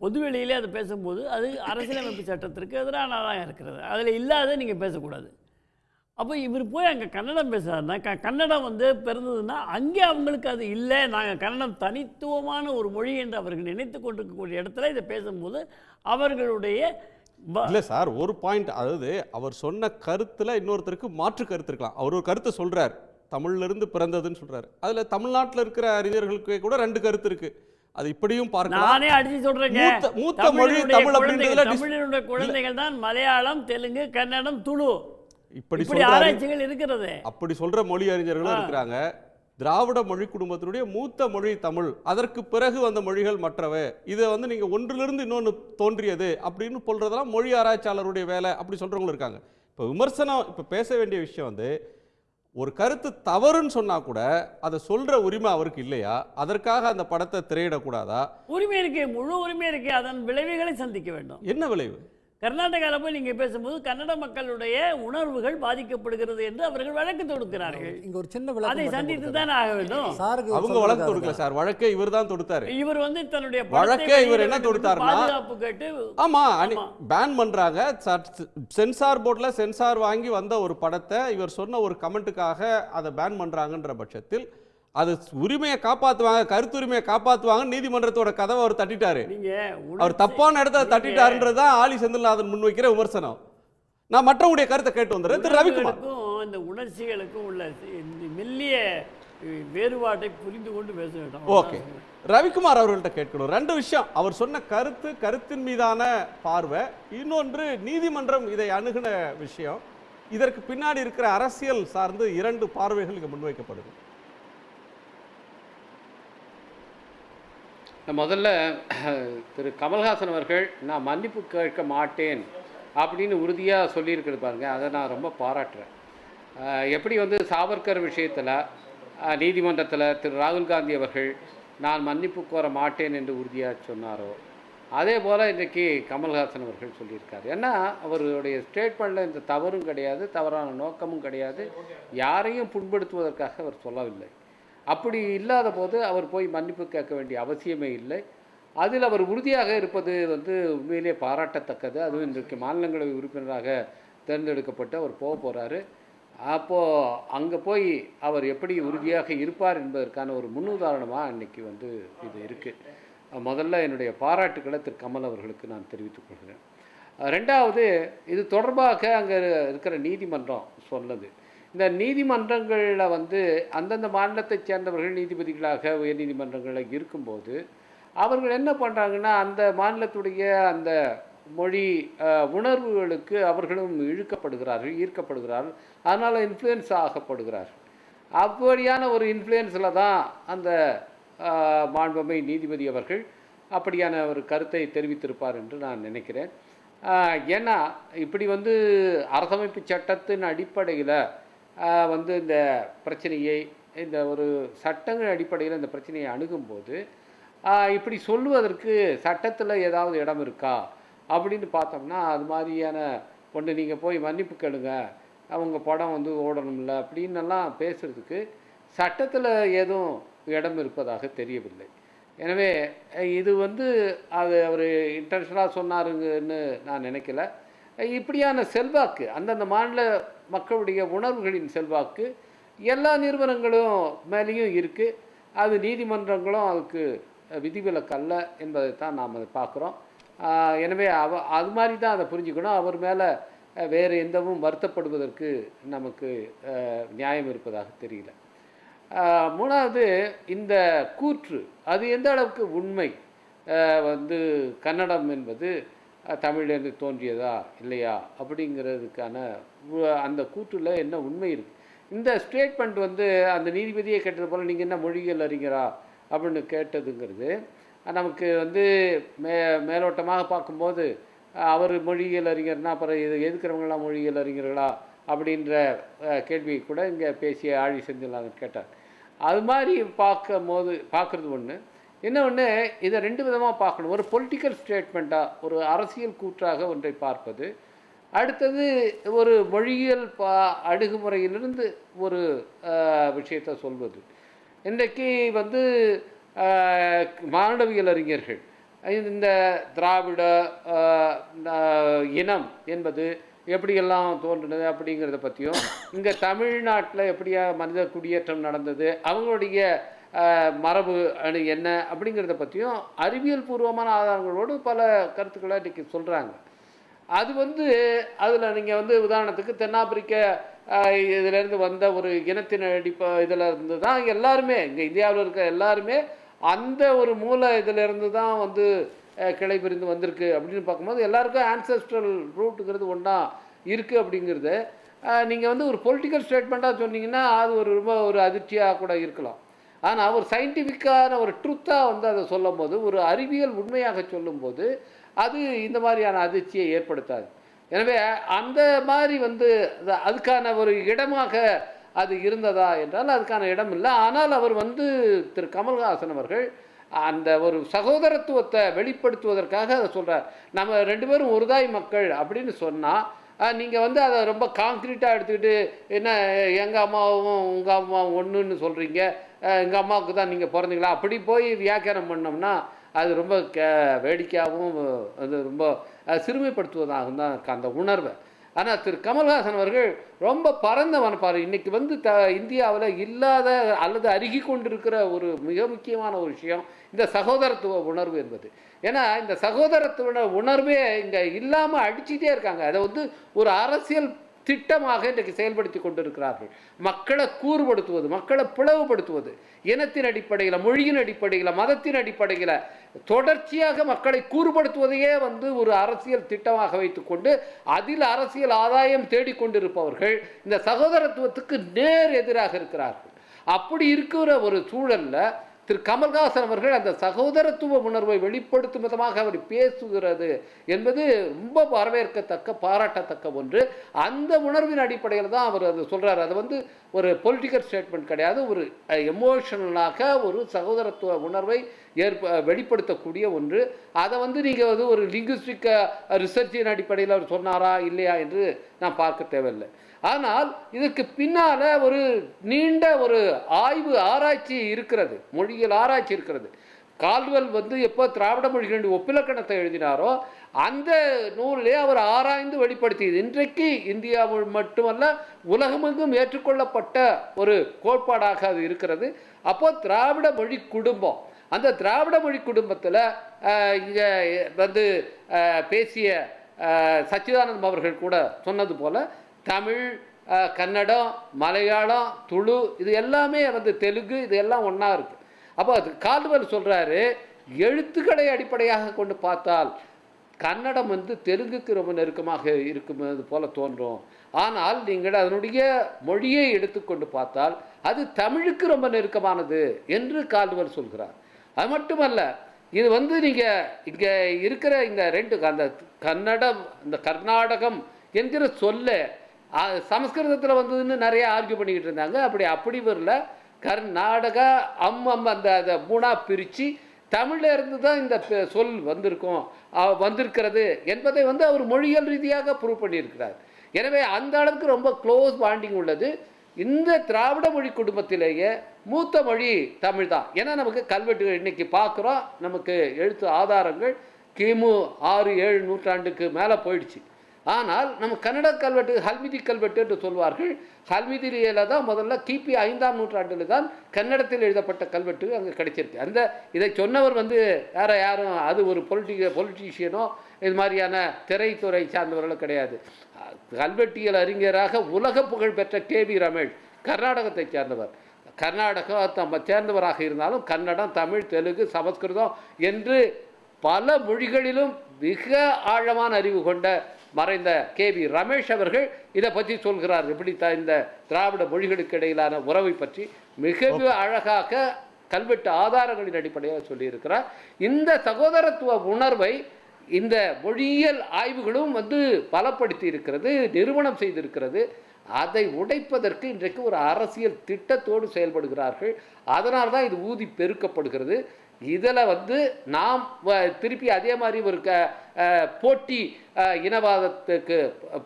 S9: பொதுவெளியிலே அதை பேசும்போது அது அரசியலமைப்பு சட்டத்திற்கு எதிரானதாக இருக்கிறது. அதில் இல்லாத நீங்கள் பேசக்கூடாது. அப்போ இவர் போய் அங்கே கன்னடம் பேசுகிறாருன்னா, கன்னடம் வந்து பிறந்ததுன்னா அங்கே அவங்களுக்கு அது இல்லை, நாங்கள் கன்னடம் தனித்துவமான ஒரு மொழி என்று அவர்கள் நினைத்து கொண்டிருக்கக்கூடிய இடத்துல இதை பேசும்போது அவர்களுடைய
S7: இல்லை சார், ஒரு பாயிண்ட், அதாவது அவர் சொன்ன கருத்தில் இன்னொருத்தருக்கு மாற்று கருத்து இருக்கலாம். அவர் ஒரு கருத்தை சொல்கிறார், தமிழ்லேருந்து பிறந்ததுன்னு சொல்கிறார். அதில் தமிழ்நாட்டில் இருக்கிற அறிஞர்களுக்கு கூட 2 கருத்து இருக்குது. அது இப்படியும் பார்க்கலாம்.
S9: நானே அடிச்சு சொல்கிறேங்க,
S7: மூத்த மொழி தமிழ் அப்படின்றதுல
S9: தமிழனுடைய குழந்தைகள் தான் மலையாளம், தெலுங்கு, கன்னடம், துளு,
S7: இப்படி
S9: ஆராய்ச்சிகள் இருக்கிறது.
S7: அப்படி சொல்ற மொழி அறிஞர்களும் இருக்கிறாங்க. திராவிட மொழி குடும்பத்தினுடைய மூத்த மொழி தமிழ், அதற்கு பிறகு வந்த மொழிகள் மற்றவை. இதை வந்து நீங்க ஒன்றிலிருந்து இன்னொன்று தோன்றியது அப்படின்னு சொல்றதெல்லாம் மொழி ஆராய்ச்சியாளருடைய வேலை அப்படி சொல்றவங்களும் இருக்காங்க. இப்போ விமர்சனம், இப்போ பேச வேண்டிய விஷயம் வந்து ஒரு கருத்து தவறுன்னு சொன்னா கூட அதை சொல்ற உரிமை அவருக்கு இல்லையா? அதற்காக அந்த படத்தை திரையிடக்கூடாதா?
S9: உரிமை இருக்கு, முழு உரிமை இருக்கு. அதன் விளைவுகளை சந்திக்க வேண்டும்.
S7: என்ன விளைவு?
S9: கர்நாடகாவில் போய் நீங்கள் பேசும்போது கன்னட மக்களுடைய உணர்வுகள் பாதிக்கப்படுகிறது என்று அவர்கள் வழக்கு தொடுக்கிறார்கள்.
S8: இங்க ஒரு சின்ன விளக்கம்,
S9: அதை சந்தித்து தான் ஆக வேண்டும்.
S7: அவங்க வழக்கு தொடுக்கல சார், வழக்கை இவர் தான் தொடுத்தாரு.
S9: இவர் வந்து தன்னுடைய
S7: வழக்கை இவர் என்ன தொடுத்தாருன்னா,
S9: பாதுகாப்பு கேட்டு
S7: ஆமா பேன் பண்றாங்க. சென்சார் போர்ட்ல சென்சார் வாங்கி வந்த ஒரு படத்தை இவர் சொன்ன ஒரு கமெண்ட்டுக்காக அதை பேன் பண்றாங்கன்ற பட்சத்தில் அது உரிமையை காப்பாற்றுவாங்க, கருத்துரிமையை காப்பாற்றுவாங்க, நீதிமன்றத்தோட கதவை அவர் தட்டிட்டாரு. அவர் தப்பான இடத்த தட்டிட்டாருன்றதுதான் ஆலி செந்தில்நாதன் முன்வைக்கிற விமர்சனம். நான் மற்றவங்களுடைய கருத்தை கேட்டு வந்துடுறேன். திரு ரவிக்குமார்,
S9: இந்த உணர்ச்சிகளுக்கும் உள்ள மெல்லிய வேறுபாட்டை புரிந்து கொண்டு பேச வேண்டும்.
S7: ஓகே, ரவிக்குமார் அவர்கள்ட்ட கேட்கணும் 2 விஷயம். அவர் சொன்ன கருத்தின் மீதான பார்வை, இன்னொன்று நீதிமன்றம் இதை அணுகின விஷயம். இதற்கு பின்னாடி இருக்கிற அரசியல் சார்ந்து 2 பார்வைகள் இங்கே முன்வைக்கப்படுது.
S10: முதல்ல திரு கமல்ஹாசன் அவர்கள் நான் மன்னிப்பு கேட்க மாட்டேன் அப்படின்னு உறுதியாக சொல்லியிருக்கிறது பாருங்க, அதை நான் ரொம்ப பாராட்டுறேன். எப்படி வந்து சாவர்கர் விஷயத்தில் நீதிமன்றத்தில் திரு ராகுல் காந்தி அவர்கள் நான் மன்னிப்பு கோர மாட்டேன் என்று உறுதியாக சொன்னாரோ, அதே போல் இன்றைக்கி கமல்ஹாசன் அவர்கள் சொல்லியிருக்கார். ஏன்னா அவருடைய ஸ்டேட்மெண்ட்டில் இந்த தவறும் கிடையாது, தவறான நோக்கமும் கிடையாது, யாரையும் புண்படுத்துவதற்காக அவர் சொல்லவில்லை. அப்படி இல்லாத போது அவர் போய் மன்னிப்பு கேட்க வேண்டிய அவசியமே இல்லை. அதில் அவர் உறுதியாக இருப்பது உண்மையிலே பாராட்டத்தக்கது. அதுவும் இன்றைக்கு மாநிலங்களவை உறுப்பினராக தேர்ந்தெடுக்கப்பட்டு அவர் போகிறாரு. அப்போது அங்கே போய் அவர் எப்படி உறுதியாக இருப்பார் என்பதற்கான ஒரு முன்னுதாரணமாக இன்றைக்கி இது இருக்குது. முதல்ல என்னுடைய பாராட்டுக்களை திரு கமல் அவர்களுக்கு நான் தெரிவித்துக் கொள்கிறேன். ரெண்டாவது, இது தொடர்பாக அங்கே இருக்கிற நீதிமன்றம் சொன்னது. இந்த நீதிமன்றங்களில் அந்தந்த மாநிலத்தைச் சேர்ந்தவர்கள் நீதிபதிகளாக உயர் நீதிமன்றங்களில் இருக்கும்போது அவர்கள் என்ன பண்ணுறாங்கன்னா, அந்த மாநிலத்துடைய அந்த மொழி உணர்வுகளுக்கு அவர்களும் இழுக்கப்படுகிறார்கள், ஈர்க்கப்படுகிறார்கள், அதனால் இன்ஃப்ளூயன்ஸ் ஆகப்படுகிறார்கள். அப்படியான ஒரு இன்ஃப்ளூயன்ஸில் தான் அந்த மாண்புமை நீதிபதி அவர்கள் அப்படியான ஒரு கருத்தை தெரிவித்திருப்பார் என்று நான் நினைக்கிறேன். ஏன்னா இப்படி அரசமைப்பு சட்டத்தின் அடிப்படையில் இந்த பிரச்சனையை, இந்த ஒரு சட்டங்கள் அடிப்படையில் இந்த பிரச்சனையை அணுகும்போது இப்படி சொல்லுவதற்கு சட்டத்தில் ஏதாவது இடம் இருக்கா அப்படின்னு பார்த்தோம்னா, அது மாதிரியான ஒன்று நீங்கள் போய் மன்னிப்பு கேளுங்க, அவங்க படம் ஓடணும்ல அப்படின்னெல்லாம் பேசுகிறதுக்கு சட்டத்தில் எதுவும் இடம் இருப்பதாக தெரியவில்லை. எனவே இது அது அவர் இன்டென்ஷனாக சொன்னாருங்கன்னு நான் நினைக்கல. இப்படியான செல்வாக்கு, அந்தந்த மாநில மக்களுடைய உணர்வுகளின் செல்வாக்கு எல்லா நிறுவனங்களும் மேலேயும் இருக்குது. அது நீதிமன்றங்களும் அதுக்கு விதிவிலக்கு அல்ல என்பதைத்தான் நாம் அதை பார்க்குறோம். எனவே அது மாதிரி தான் அதை புரிஞ்சுக்கணும். அவர் மேலே வேறு எந்தவும் வருத்தப்படுவதற்கு நமக்கு நியாயம் இருப்பதாக தெரியல. மூணாவது, இந்த கூற்று அது எந்த அளவுக்கு உண்மை, கன்னடம் என்பது தமிழிலிருந்து தோன்றியதா இல்லையா அப்படிங்கிறதுக்கான அந்த கூற்றில் என்ன உண்மை இருக்குது? இந்த ஸ்டேட்மெண்ட் அந்த நீதிபதியை கேட்டது போல் நீங்கள் என்ன மொழிகள் அறிஞரா அப்படின்னு கேட்டதுங்கிறது நமக்கு மேலோட்டமாக பார்க்கும்போது அவர் மொழியியல் அறிஞர்னா அப்புறம் இது எதுக்கிறவங்களாம் மொழியியல் அறிஞர்களா அப்படின்ற கேள்வியை கூட இங்கே பேசிய ஆழி செந்தில்நாதன் கேட்டார். அது மாதிரி பார்க்குறது ஒன்று. இன்னொன்று, இதை ரெண்டு விதமாக பார்க்கணும். ஒரு பொலிட்டிக்கல் ஸ்டேட்மெண்ட்டாக, ஒரு அரசியல் கூற்றாக ஒன்றை பார்ப்பது, அடுத்தது ஒரு மொழியியல் அணுகுமுறையிலிருந்து ஒரு விஷயத்தை சொல்வது. இன்றைக்கு மானுடவியல் அறிஞர்கள் இந்த திராவிட இனம் என்பது எப்படியெல்லாம் தோன்றினது அப்படிங்கிறத பற்றியும், இங்கே தமிழ்நாட்டில் எப்படியா மனித குடியேற்றம் நடந்தது, அவங்களுடைய மரபு என்ன அப்படிங்கிறத பற்றியும் அறிவியல் பூர்வமான ஆதாரங்களோடு பல கருத்துக்களை இன்றைக்கி சொல்கிறாங்க. அது அதில் நீங்கள் உதாரணத்துக்கு தென்னாப்பிரிக்க இதிலேருந்து வந்த ஒரு இனத்தின் இதில் இருந்து தான் எல்லாருமே, இங்கே இந்தியாவில் இருக்க எல்லாருமே அந்த ஒரு மூல இதிலேருந்து தான் கிளை பிரிந்து வந்திருக்கு அப்படின்னு பார்க்கும்போது எல்லாருக்கும் ஆன்செஸ்ட்ரல் ரூட்டுங்கிறது ஒன்றா இருக்குது அப்படிங்கிறது நீங்கள் ஒரு பொலிட்டிக்கல் ஸ்டேட்மெண்ட்டாக சொன்னீங்கன்னா அது ரொம்ப ஒரு அதிர்ச்சியாக கூட இருக்கலாம். ஆனால் ஒரு சயின்டிஃபிக்கான ஒரு ட்ருத்தாக அதை சொல்லும் போது, ஒரு அறிவியல் உண்மையாக சொல்லும்போது அது இந்த மாதிரியான அதிர்ச்சியை ஏற்படுத்தாது. எனவே அந்த மாதிரி அதுக்கான ஒரு இடமாக அது இருந்ததா என்றால் அதுக்கான இடம் இல்லை. ஆனால் அவர் திரு கமல்ஹாசன் அவர்கள் அந்த ஒரு சகோதரத்துவத்தை வெளிப்படுத்துவதற்காக அதை சொல்கிறார். நம்ம ரெண்டு பேரும் ஒரு தாய் மக்கள் அப்படின்னு சொன்னால் நீங்கள் அதை ரொம்ப கான்க்ரீட்டாக எடுத்துக்கிட்டு என்ன எங்கள் அம்மாவும் உங்கள் அம்மாவும் ஒன்றுன்னு சொல்கிறீங்க, எங்கள் அம்மாவுக்கு தான் நீங்கள் பிறந்தீங்களா அப்படி போய் வியாக்கியானம் பண்ணோம்னா அது ரொம்ப வேடிக்கையாகவும் அது ரொம்ப சிறுமைப்படுத்துவதாகவும் தான் இருக்குது அந்த உணர்வை. ஆனால் திரு கமல்ஹாசன் அவர்கள் ரொம்ப பரந்த மனப்பார். இன்றைக்கி இந்தியாவில் இல்லாத அல்லது அருகி கொண்டிருக்கிற ஒரு மிக முக்கியமான ஒரு விஷயம் இந்த சகோதரத்துவ உணர்வு என்பது. ஏன்னா இந்த சகோதரத்துவ உணர்வே இங்கே இல்லாமல் அடிச்சுட்டே இருக்காங்க. அதை ஒரு அரசியல் திட்டமாக இன்றைக்கு செயல்படுத்தி கொண்டிருக்கிறார்கள். மக்களை கூறுபடுத்துவது, மக்களை பிளவுபடுத்துவது, இனத்தின் அடிப்படையில், மொழியின் அடிப்படையில், மதத்தின் அடிப்படையில் தொடர்ச்சியாக மக்களை கூறுபடுத்துவதையே ஒரு அரசியல் திட்டமாக வைத்துக்கொண்டு அதில் அரசியல் ஆதாயம் தேடிக்கொண்டிருப்பவர்கள் இந்த சகோதரத்துவத்துக்கு நேர் எதிராக இருக்கிறார்கள். அப்படி இருக்கிற ஒரு சூழலில் திரு கமல்ஹாசன் அவர்கள் அந்த சகோதரத்துவ உணர்வை வெளிப்படுத்தும் விதமாக அவர் பேசுகிறது என்பது ரொம்ப வரவேற்கத்தக்க, பாராட்டத்தக்க ஒன்று. அந்த உணர்வின் அடிப்படையில் தான் அவர் அது சொல்கிறார். அது வந்து ஒரு பொலிட்டிக்கல் ஸ்டேட்மெண்ட் கிடையாது, ஒரு எமோஷனலாக ஒரு சகோதரத்துவ உணர்வை வெளிப்படுத்தக்கூடிய ஒன்று. அதை வந்து நீங்கள் வந்து ஒரு லிங்குஸ்டிக் ரிசர்ச்சின் அடிப்படையில் அவர் சொன்னாரா இல்லையா என்று நான் பார்க்க தேவையில்லை. ஆனால் இதற்கு பின்னால் ஒரு நீண்ட ஒரு ஆராய்ச்சி இருக்கிறது, மொழியியல் ஆராய்ச்சி இருக்கிறது. கால்வெல் வந்து எப்போ திராவிட மொழிகளின் ஒப்பிலக்கணத்தை எழுதினாரோ அந்த நூலிலே அவர் ஆராய்ந்து வெளிப்படுத்தியது. இன்றைக்கு இந்தியா மட்டுமல்ல உலகமெங்கும் ஏற்றுக்கொள்ளப்பட்ட ஒரு கோட்பாடாக அது இருக்கிறது. அப்போ திராவிட மொழி குடும்பம், அந்த திராவிட மொழி குடும்பத்தில் இங்கே வந்து பேசிய சச்சிதானந்தம் அவர்கள் கூட சொன்னது போல தமிழ், கன்னடம், மலையாளம், துளு இது எல்லாமே வந்து தெலுங்கு இது எல்லாம் ஒன்றா இருக்குது. அப்போ அது கால்வெல் சொல்கிறாரு, எழுத்துக்களை அடிப்படையாக கொண்டு பார்த்தால் கன்னடம் வந்து தெலுங்குக்கு ரொம்ப நெருக்கமாக இருக்கும்போது போல தோன்றும். ஆனால் நீங்கள் அதனுடைய மொழியை எடுத்துக்கொண்டு பார்த்தால் அது தமிழுக்கு ரொம்ப நெருக்கமானது என்று கால்வெல் சொல்கிறார். அது மட்டுமல்ல, இது வந்து நீங்கள் இங்கே இருக்கிற இந்த ரெண்டு அந்த கன்னடம், இந்த கர்நாடகம் என்கிற சொல்ல சமஸ்கிருதத்தில் வந்ததுன்னு நிறைய ஆர்கியூ பண்ணிக்கிட்டு இருந்தாங்க. அப்படி வரல. கர்நாடகா அந்த மூணாக பிரித்து தமிழில் இருந்து தான் இந்த சொல் வந்திருக்கிறது என்பதை வந்து அவர் மொழியியல் ரீதியாக ப்ரூவ் பண்ணியிருக்கிறார். எனவே அந்த அளவுக்கு ரொம்ப க்ளோஸ் பாண்டிங் உள்ளது. இந்த திராவிட மொழி குடும்பத்திலேயே மூத்த மொழி தமிழ் தான். ஏன்னா நமக்கு கல்வெட்டுகள் இன்றைக்கி பார்க்குறோம், நமக்கு எழுத்து ஆதாரங்கள் கிமு 6-7 நூற்றாண்டுக்கு மேலே போயிடுச்சு. ஆனால் நம்ம கன்னட கல்வெட்டு ஹல்மிதி கல்வெட்டு என்று சொல்வார்கள். ஹல்மிதியில் தான் முதல்ல கிபி 5ஆம் நூற்றாண்டில் தான் கன்னடத்தில் எழுதப்பட்ட கல்வெட்டு அங்கே கிடைச்சிருக்கு. இதை சொன்னவர் வந்து யாரும் அது ஒரு பொலிட்டீஷியனோ இது மாதிரியான திரைத்துறை சார்ந்தவர்களோ கிடையாது. கல்வெட்டியல் அறிஞராக உலக புகழ் பெற்ற கேவி ரமேஷ் கர்நாடகத்தை சேர்ந்தவர். கர்நாடகம் சேர்ந்தவராக இருந்தாலும் கன்னடம், தமிழ், தெலுங்கு, சமஸ்கிருதம் என்று பல மொழிகளிலும் மிக ஆழமான அறிவு கொண்ட மறைந்த கேவி ரமேஷ் அவர்கள் இதை பற்றி சொல்கிறார். எப்படி இந்த திராவிட மொழிகளுக்கு இடையிலான உறவை பற்றி மிக அழகாக கல்வெட்டு ஆதாரங்களின் அடிப்படையாக சொல்லியிருக்கிறார். இந்த சகோதரத்துவ உணர்வை இந்த மொழியியல் ஆய்வுகளும் வந்து பலப்படுத்தி இருக்கிறது, நிறுவனம் செய்திருக்கிறது. அதை உடைப்பதற்கு இன்றைக்கு ஒரு அரசியல் திட்டத்தோடு செயல்படுகிறார்கள். அதனால் தான் இது ஊதி பெருக்கப்படுகிறது. இதில் வந்து நாம் திருப்பி அதே மாதிரி ஒரு போட்டி இனவாதத்துக்கு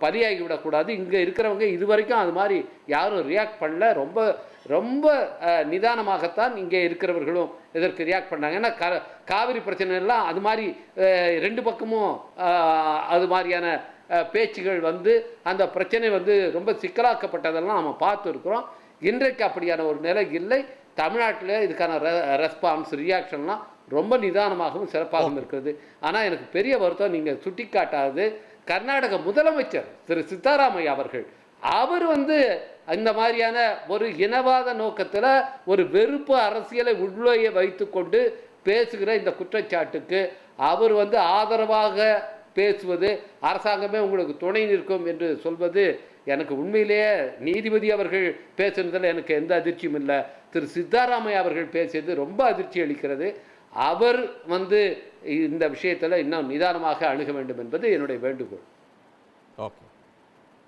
S10: பலியாகிவிடக்கூடாது. இங்கே இருக்கிறவங்க இதுவரைக்கும் அது மாதிரி யாரும் ரியாக்ட் பண்ணல. ரொம்ப ரொம்ப நிதானமாகத்தான் இங்கே இருக்கிறவர்களும் இதற்கு ரியாக்ட் பண்ணாங்க. ஏன்னா காவிரி பிரச்சனை எல்லாம் அது மாதிரி ரெண்டு பக்கமும் அது மாதிரியான பேச்சுகள் வந்து அந்த பிரச்சனை வந்து ரொம்ப சிக்கலாக்கப்பட்டதெல்லாம் நம்ம பார்த்துருக்குறோம். இன்றைக்கு அப்படியான ஒரு நிலை இல்லை. தமிழ்நாட்டில் இதுக்கான ரெஸ்பான்ஸ் ரியாக்ஷன்லாம் ரொம்ப நிதானமாகவும் சிறப்பாகவும் இருக்கிறது. ஆனால் எனக்கு பெரிய வருத்தம் நீங்கள் சுட்டிக்காட்டாது கர்நாடக முதலமைச்சர் திரு சித்தாராமையா அவர்கள், அவர் வந்து இந்த மாதிரியான ஒரு இனவாத நோக்கத்தில் ஒரு வெறுப்பு அரசியலை உள்ளே வைத்து கொண்டு பேசுகிற இந்த குற்றச்சாட்டுக்கு அவர் வந்து ஆதரவாக பேசுவது, அரசாங்கமே உங்களுக்கு துணை நிற்கும் என்று சொல்வது எனக்கு உண்மையிலேயே நீதிபதி அவர்கள் பேசுனதில் எனக்கு எந்த அதிர்ச்சியும் இல்லை. திரு சித்தாராமையா அவர்கள் பேசியது ரொம்ப அதிர்ச்சி அளிக்கிறது. அவர் வந்து இந்த விஷயத்தில் இன்னும் நிதானமாக அணுக வேண்டும் என்பது என்னுடைய வேண்டுகோள்.
S7: ஓகே,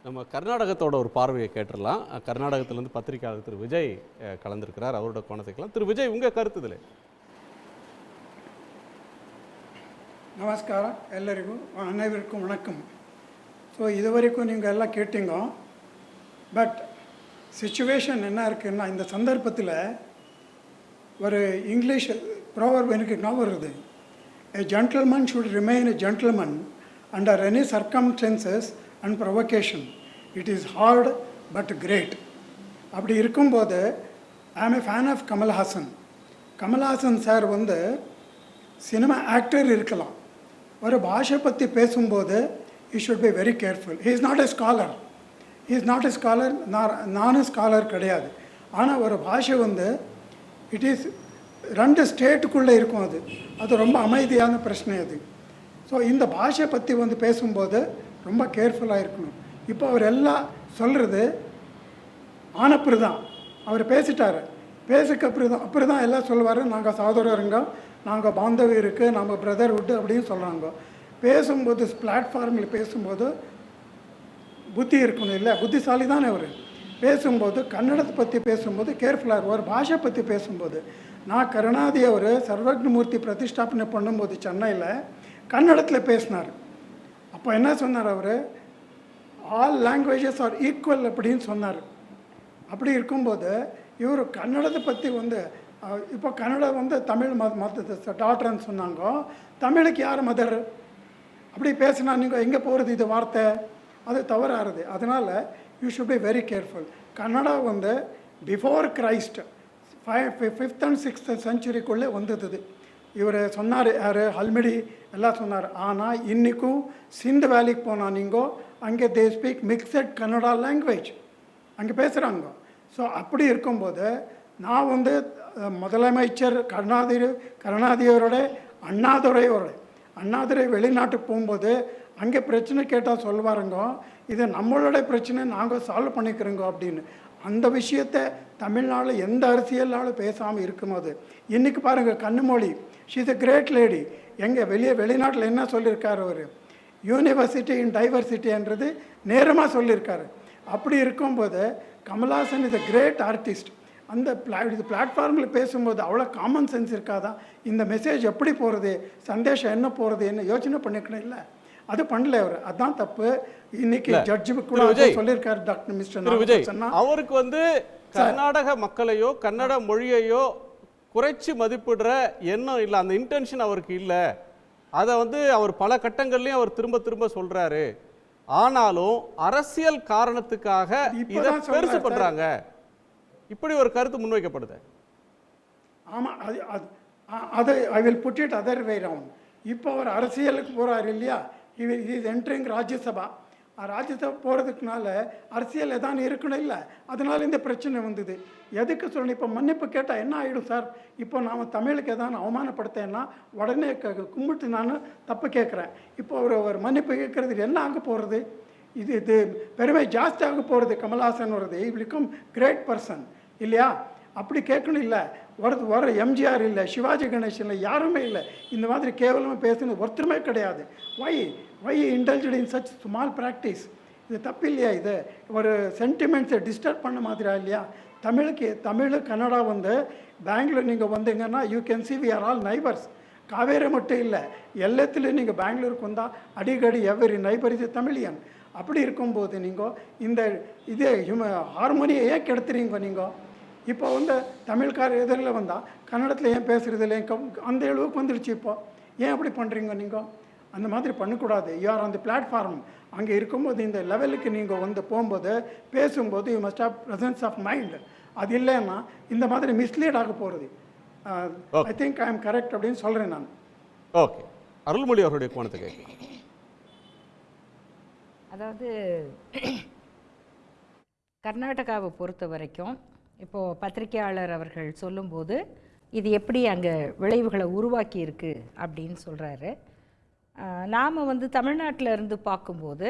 S7: நம்ம கர்நாடகத்தோட ஒரு பார்வையை கேட்டுடலாம். கர்நாடகத்திலேருந்து பத்திரிகையாளர் திரு விஜய் கலந்திருக்கிறார், அவரோட கோணத்துக்கலாம். திரு விஜய், உங்கள் கருத்து இதில்?
S11: ನಮಸ್ಕಾರ ಎಲ್ಲರಿಗೂ, ಅನೇವರಿಗೂ ವಣಕ್ಕಂ. ஸோ இதுவரைக்கும் நீங்கள் எல்லாம் கேட்டீங்க. பட் சிச்சுவேஷன் என்ன இருக்குன்னா, இந்த சந்தர்ப்பத்தில் ஒரு இங்கிலீஷ் ப்ரோவர்ப் எனக்கு ஞாபகம் வருது. A gentleman should remain a gentleman under any circumstances and provocation. It is hard but great. அப்படி இருக்கும்போது I am a fan of Kamal Haasan. Kamal Haasan sir வந்து சினிமா ஆக்டர் இருக்கலாம், ஒரு பாஷை பற்றி பேசும்போது he should be very careful. He is not a scholar. He is not a scholar. நானும் scholar கிடையாது. ஆனால் ஒரு பாஷை வந்து இட் இஸ் 2 ஸ்டேட்டுக்குள்ளே இருக்கும். அது ரொம்ப அமைதியான பிரச்சனை அது. ஸோ இந்த பாஷை பற்றி வந்து பேசும்போது ரொம்ப கேர்ஃபுல்லாக இருக்கணும். இப்போ அவர் எல்லாம் சொல்கிறது ஆனப்புறு தான். அவர் பேசிட்டார், பேசுக்கு அப்படி தான் எல்லாம் சொல்லுவார், நாங்கள் சகோதரருங்க, நாங்கள் பாந்தவி இருக்குது, நம்ம பிரதர்ஹுட்டு அப்படின்னு சொல்கிறாங்க. பேசும்போது பிளாட்ஃபார்மில் பேசும்போது புத்தி இருக்கணும் இல்லை, புத்திசாலி தானே அவர். பேசும்போது கன்னடத்தை பற்றி பேசும்போது கேர்ஃபுல்லாக இருவார். பாஷை பற்றி பேசும்போது நான் கருணாதி அவர் சர்வக்னமூர்த்தி பிரதிஷ்டாபனை பண்ணும்போது சென்னையில் கன்னடத்தில் பேசினார். அப்போ என்ன சொன்னார் அவர், ஆல் லாங்குவேஜஸ் ஆர் ஈக்குவல் அப்படின்னு சொன்னார். அப்படி இருக்கும்போது இவர் கன்னடத்தை பற்றி வந்து இப்போ கன்னடம் வந்து தமிழ் டாக்டர்ன்னு சொன்னாங்க, தமிழுக்கு யார் மதர்? அப்படி பேசினா நீங்கள் எங்கே போகிறது இது வார்த்தை? அது தவறாகுது. அதனால் you should be very careful. Kannada வந்து before Christ 5th and 6th centuryக்குள்ளே வந்தது. இவர் சொன்னார், யார், ஹல்மிடி எல்லாம் சொன்னார். ஆனால் இன்றைக்கும் சிந்து வேலிக்கு போனால் நீங்கள் அங்கே they speak mixed Kannada language அங்கே பேசுகிறாங்க. ஸோ அப்படி இருக்கும்போது நான் வந்து முதலமைச்சர் கருணாநிதியோட அண்ணாதுரை வெளிநாட்டுக்கு போகும்போது அங்கே பிரச்சனை கேட்டால் சொல்லுவாருங்க, இது நம்மளோட பிரச்சனை, நாங்கள் சால்வ் பண்ணிக்கிறோங்க அப்படின்னு. அந்த விஷயத்தை தமிழ்நாட்டில் எந்த அரசியலாலும் பேசாமல் இருக்கும்போது இன்றைக்கி பாருங்கள், Kanimozhi, she is a great lady. எங்கே வெளிநாட்டில் என்ன சொல்லியிருக்காரு அவர், யூனிவர்சிட்டி இன் டைவர்சிட்டின்றது நேரமாக சொல்லியிருக்காரு. அப்படி இருக்கும்போது Kamal Haasan is a great artist. அந்த பிளாட்ஃபார்மில் பேசும்போது அவ்வளோ காமன் சென்ஸ் இருக்காதான், இந்த மெசேஜ் எப்படி போகிறது, சந்தேஷம் என்ன போகிறது, என்ன யோசனை பண்ணிக்கணும் இல்லை, அது பண்ணல அவர். அதுதான் தப்பு. இன்னைக்கு ஜட்ஜு கூட சொல்லியிருக்காரு டாக்டர் மிஸ்டர்
S7: விஜய். அவருக்கு வந்து கர்நாடக மக்களையோ கன்னட மொழியையோ குறைச்சி மதிப்பிடுற எண்ணம் இல்லை, அந்த இன்டென்ஷன் அவருக்கு இல்லை. அதை வந்து அவர் பல கட்டங்கள்லையும் அவர் திரும்ப திரும்ப சொல்றாரு. ஆனாலும் அரசியல் காரணத்துக்காக இதை பெருசு பண்றாங்க, இப்படி ஒரு கருத்து முன்வைக்கப்படுது.
S11: ஆமாம், அது I will put it other way round. இப்போ அவர் அரசியலுக்கு போகிறார் இல்லையா, இஸ் என்ட்ரிங் ராஜ்யசபா. ராஜ்யசபா போகிறதுக்குனால அரசியல் எதாவது இருக்கணும் இல்லை, அதனால இந்த பிரச்சனை வந்தது. எதுக்கு சொல்லணும், இப்போ மன்னிப்பு கேட்டால் என்ன ஆகிடும் சார், இப்போ நாம் தமிழுக்கு எதாவது அவமானப்படுத்தேன்னா உடனே கும்பிட்டு நான் தப்பு கேட்குறேன். இப்போ ஒரு மன்னிப்பு கேட்குறது என்ன ஆக போகிறது, இது பெருமை ஜாஸ்தியாக போகிறது. கமல்ஹாசன் வருது, இ பிகம் கிரேட் பர்சன் இல்லையா, அப்படி கேட்கணும் இல்லை. வர எம்ஜிஆர் இல்லை, சிவாஜி கணேசன் இல்லை, யாருமே இல்லை இந்த மாதிரி கேவலமாக பேசுன்னு ஒருத்தருமே கிடையாது. Why intelligent in such small practice, இது தப்பு இல்லையா? இது ஒரு சென்டிமெண்ட்ஸை டிஸ்டர்ப் பண்ண மாதிரியா இல்லையா? தமிழ் கன்னடா வந்து பெங்களூர் நீங்கள் வந்தீங்கன்னா you can see we are all neighbours. Kaveri மட்டும் இல்லை, எல்லாத்துலேயும் நீங்கள் பெங்களூருக்கு வந்தால் அடிக்கடி எவரி நைபர் இது தமிழியன். அப்படி இருக்கும்போது நீங்கள் இந்த இது ஹார்மோனியை ஏன் கெடுத்துறீங்க நீங்கள்? இப்போ வந்து தமிழ்கார இதில் வந்தால் கன்னடத்தில் ஏன் பேசுகிறது இல்லை, அந்த அளவுக்கு வந்துடுச்சு. இப்போ ஏன் அப்படி பண்ணுறீங்க நீங்கள்? அந்த மாதிரி பண்ணக்கூடாது. You're on the platform. அங்கே இருக்கும்போது இந்த லெவலுக்கு நீங்கள் வந்து போகும்போது பேசும்போது you must have presence of mind. அது இல்லைன்னா இந்த மாதிரி மிஸ்லீட் ஆக போகிறது. I think I am correct அப்படின்னு சொல்கிறேன் நான்.
S7: ஓகே, அருள்மொழி அவருடைய கோணத்தை கேட்கலாம்.
S12: அதாவது கர்நாடகாவை பொறுத்த வரைக்கும் இப்போது பத்திரிகையாளர் அவர்கள் சொல்லும்போது இது எப்படி அங்கே விளைவுகளை உருவாக்கி இருக்கு அப்படின்னு சொல்கிறாரு. நாம் வந்து தமிழ்நாட்டில் இருந்து பார்க்கும்போது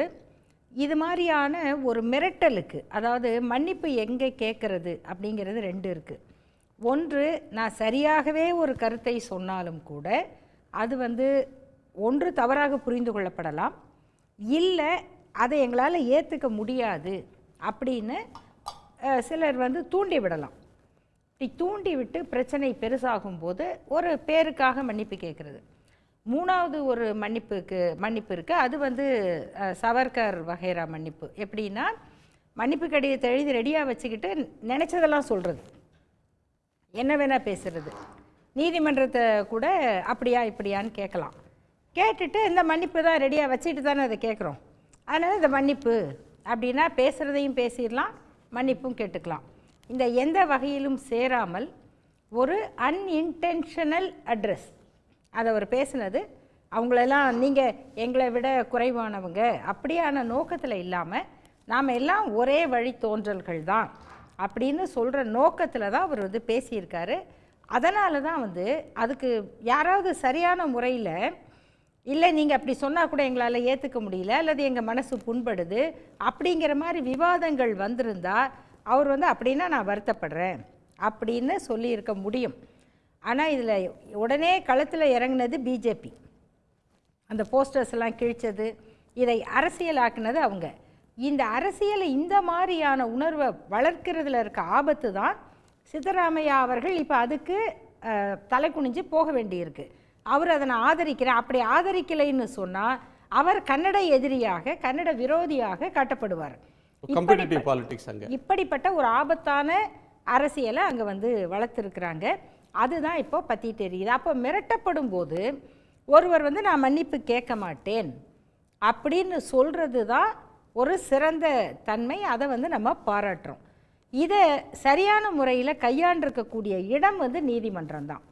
S12: இது மாதிரியான ஒரு மிரட்டலுக்கு, அதாவது மன்னிப்பு எங்கே கேட்குறது அப்படிங்கிறது ரெண்டு இருக்குது. ஒன்று, நான் சரியாகவே ஒரு கருத்தை சொன்னாலும் கூட அது வந்து ஒன்று தவறாக புரிந்து கொள்ளப்படலாம், இல்லை அதை எங்களால் ஏற்றுக்க முடியாது அப்படின்னு சிலர் வந்து தூண்டி விடலாம். இப்படி தூண்டி விட்டு பிரச்சனை பெருசாகும்போது ஒரு பேருக்காக மன்னிப்பு கேட்குறது. மூணாவது ஒரு மன்னிப்பு இருக்குது, அது வந்து சவர்கர் வகைரா மன்னிப்பு. எப்படின்னா மன்னிப்பு கடிதத்தை எழுதி ரெடியாக வச்சுக்கிட்டு நினச்சதெல்லாம் சொல்கிறது, என்ன வேணால் பேசுகிறது. நீதிமன்றத்தை கூட அப்படியா இப்படியான்னு கேட்கலாம். கேட்டுட்டு இந்த மன்னிப்பு தான் ரெடியாக வச்சுட்டு தானே அதை கேட்குறோம், அதனால் இந்த மன்னிப்பு அப்படின்னா பேசுகிறதையும் பேசிடலாம், மன்னிப்பும் கேட்டுக்கலாம். இந்த எந்த வகையிலும் சேராமல் ஒரு அன்இன்டென்ஷனல் அட்ரஸ், அதை அவர் பேசுனது அவங்களெல்லாம் நீங்கள் எங்களை விட குறைவானவங்க அப்படியான நோக்கத்தில் இல்லாமல் நாம் எல்லாம் ஒரே வழி தோன்றல்கள் தான் அப்படின்னு சொல்கிற நோக்கத்தில் தான் அவர் வந்து பேசியிருக்காரு. அதனால தான் வந்து அதுக்கு யாராவது சரியான முறையில் இல்லை நீங்கள் அப்படி சொன்னால் கூட எங்களால் ஏற்றுக்க முடியல அல்லது எங்கள் மனசு புண்படுது அப்படிங்கிற மாதிரி விவாதங்கள் வந்திருந்தால் அவர் வந்து அப்படின்னா நான் வருத்தப்படுறேன் அப்படின்னு சொல்லியிருக்க முடியும். ஆனால் இதில் உடனே களத்தில் இறங்கினது பிஜேபி. அந்த போஸ்டர்ஸ் எல்லாம் கிழிச்சது, இதை அரசியலாக்குனது அவங்க. இந்த அரசியலை இந்த மாதிரியான உணர்வை வளர்க்கிறதுல இருக்க ஆபத்து தான் சித்தராமையா அவர்கள் இப்போ அதுக்கு தலை குனிஞ்சு போக வேண்டியிருக்கு. அவர் அதை நான் ஆதரிக்கிறேன், அப்படி ஆதரிக்கலைன்னு சொன்னால் அவர் கன்னட எதிரியாக, கன்னட விரோதியாக காட்டப்படுவார். இப்படிப்பட்ட ஒரு ஆபத்தான அரசியலை அங்கே வந்து வளர்த்துருக்குறாங்க. அதுதான் இப்போ பற்றி தெரியுது. அப்போ மிரட்டப்படும் போது ஒருவர் வந்து நான் மன்னிப்பு கேட்க மாட்டேன் அப்படின்னு சொல்கிறது தான் ஒரு சிறந்த தன்மை. அதை வந்து நம்ம பாராட்டுறோம். இதை சரியான முறையில் கையாண்டிருக்கக்கூடிய இடம் வந்து நீதிமன்றம் தான்.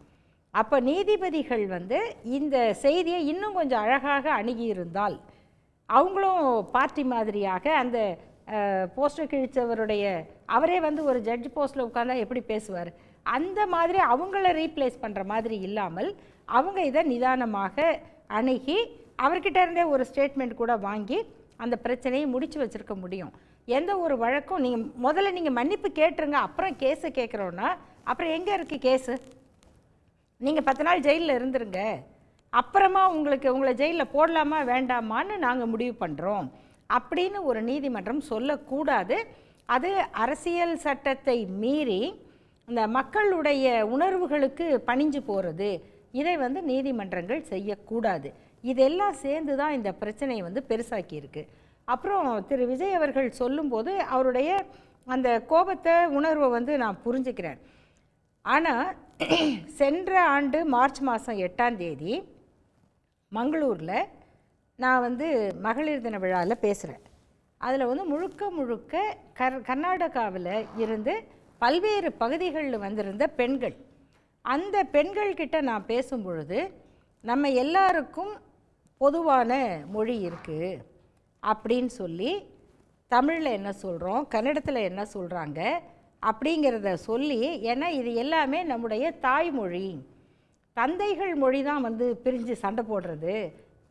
S12: அப்போ நீதிபதிகள் வந்து இந்த செய்தியை இன்னும் கொஞ்சம் அழகாக அணுகியிருந்தால், அவங்களும் பார்ட்டி மாதிரியாக அந்த போஸ்டர் கிழிச்சவருடைய அவரே வந்து ஒரு ஜட்ஜ் போஸ்ட்டில் உட்காந்தா எப்படி பேசுவார், அந்த மாதிரி அவங்கள ரீப்ளேஸ் பண்ணுற மாதிரி இல்லாமல் அவங்க இதை நிதானமாக அணுகி அவர்கிட்ட இருந்தே ஒரு ஸ்டேட்மெண்ட் கூட வாங்கி அந்த பிரச்சனையை முடிச்சு வச்சுருக்க முடியும். எந்த ஒரு வழக்கும் முதல்ல நீங்கள் மன்னிப்பு கேட்டுருங்க, அப்புறம் கேஸை கேட்குறோன்னா அப்புறம் எங்கே இருக்குது கேஸு? நீங்கள் 10 நாள் ஜெயிலில் இருந்துருங்க, அப்புறமா உங்களை ஜெயிலில் போடலாமா வேண்டாமான்னு நாங்கள் முடிவு பண்ணுறோம் அப்படின்னு ஒரு நீதிமன்றம் சொல்லக்கூடாது. அது அரசியல் சட்டத்தை மீறி இந்த மக்களுடைய உணர்வுகளுக்கு பணிஞ்சு போகிறது. இதை வந்து நீதிமன்றங்கள் செய்யக்கூடாது. இதெல்லாம் சேர்ந்து தான் இந்த பிரச்சனையை வந்து பெருசாக்கியிருக்கு. அப்புறம் திரு விஜய் அவர்கள் சொல்லும்போது அவருடைய அந்த கோபத்தை உணர்வை வந்து நான் புரிஞ்சுக்கிறேன். ஆனால் சென்ற ஆண்டு மார்ச் மாதம் 8ஆம் தேதி மங்களூரில் நான் வந்து மகளிர் தின விழாவில் பேசுகிறேன். அதில் வந்து முழுக்க கர்நாடகாவில் இருந்து பல்வேறு பகுதிகளில் வந்திருந்த பெண்கள், அந்த பெண்கள்கிட்ட நான் பேசும் பொழுது நம்ம எல்லாருக்கும் பொதுவான மொழி இருக்குது அப்படின்னு சொல்லி தமிழில் என்ன சொல்கிறோம், கன்னடத்தில் என்ன சொல்கிறாங்க அப்படிங்கிறத சொல்லி, ஏன்னா இது எல்லாமே நம்முடைய தாய்மொழி, தந்தைகள் மொழி தான் வந்து பிரிஞ்சு சண்டை போடுறது,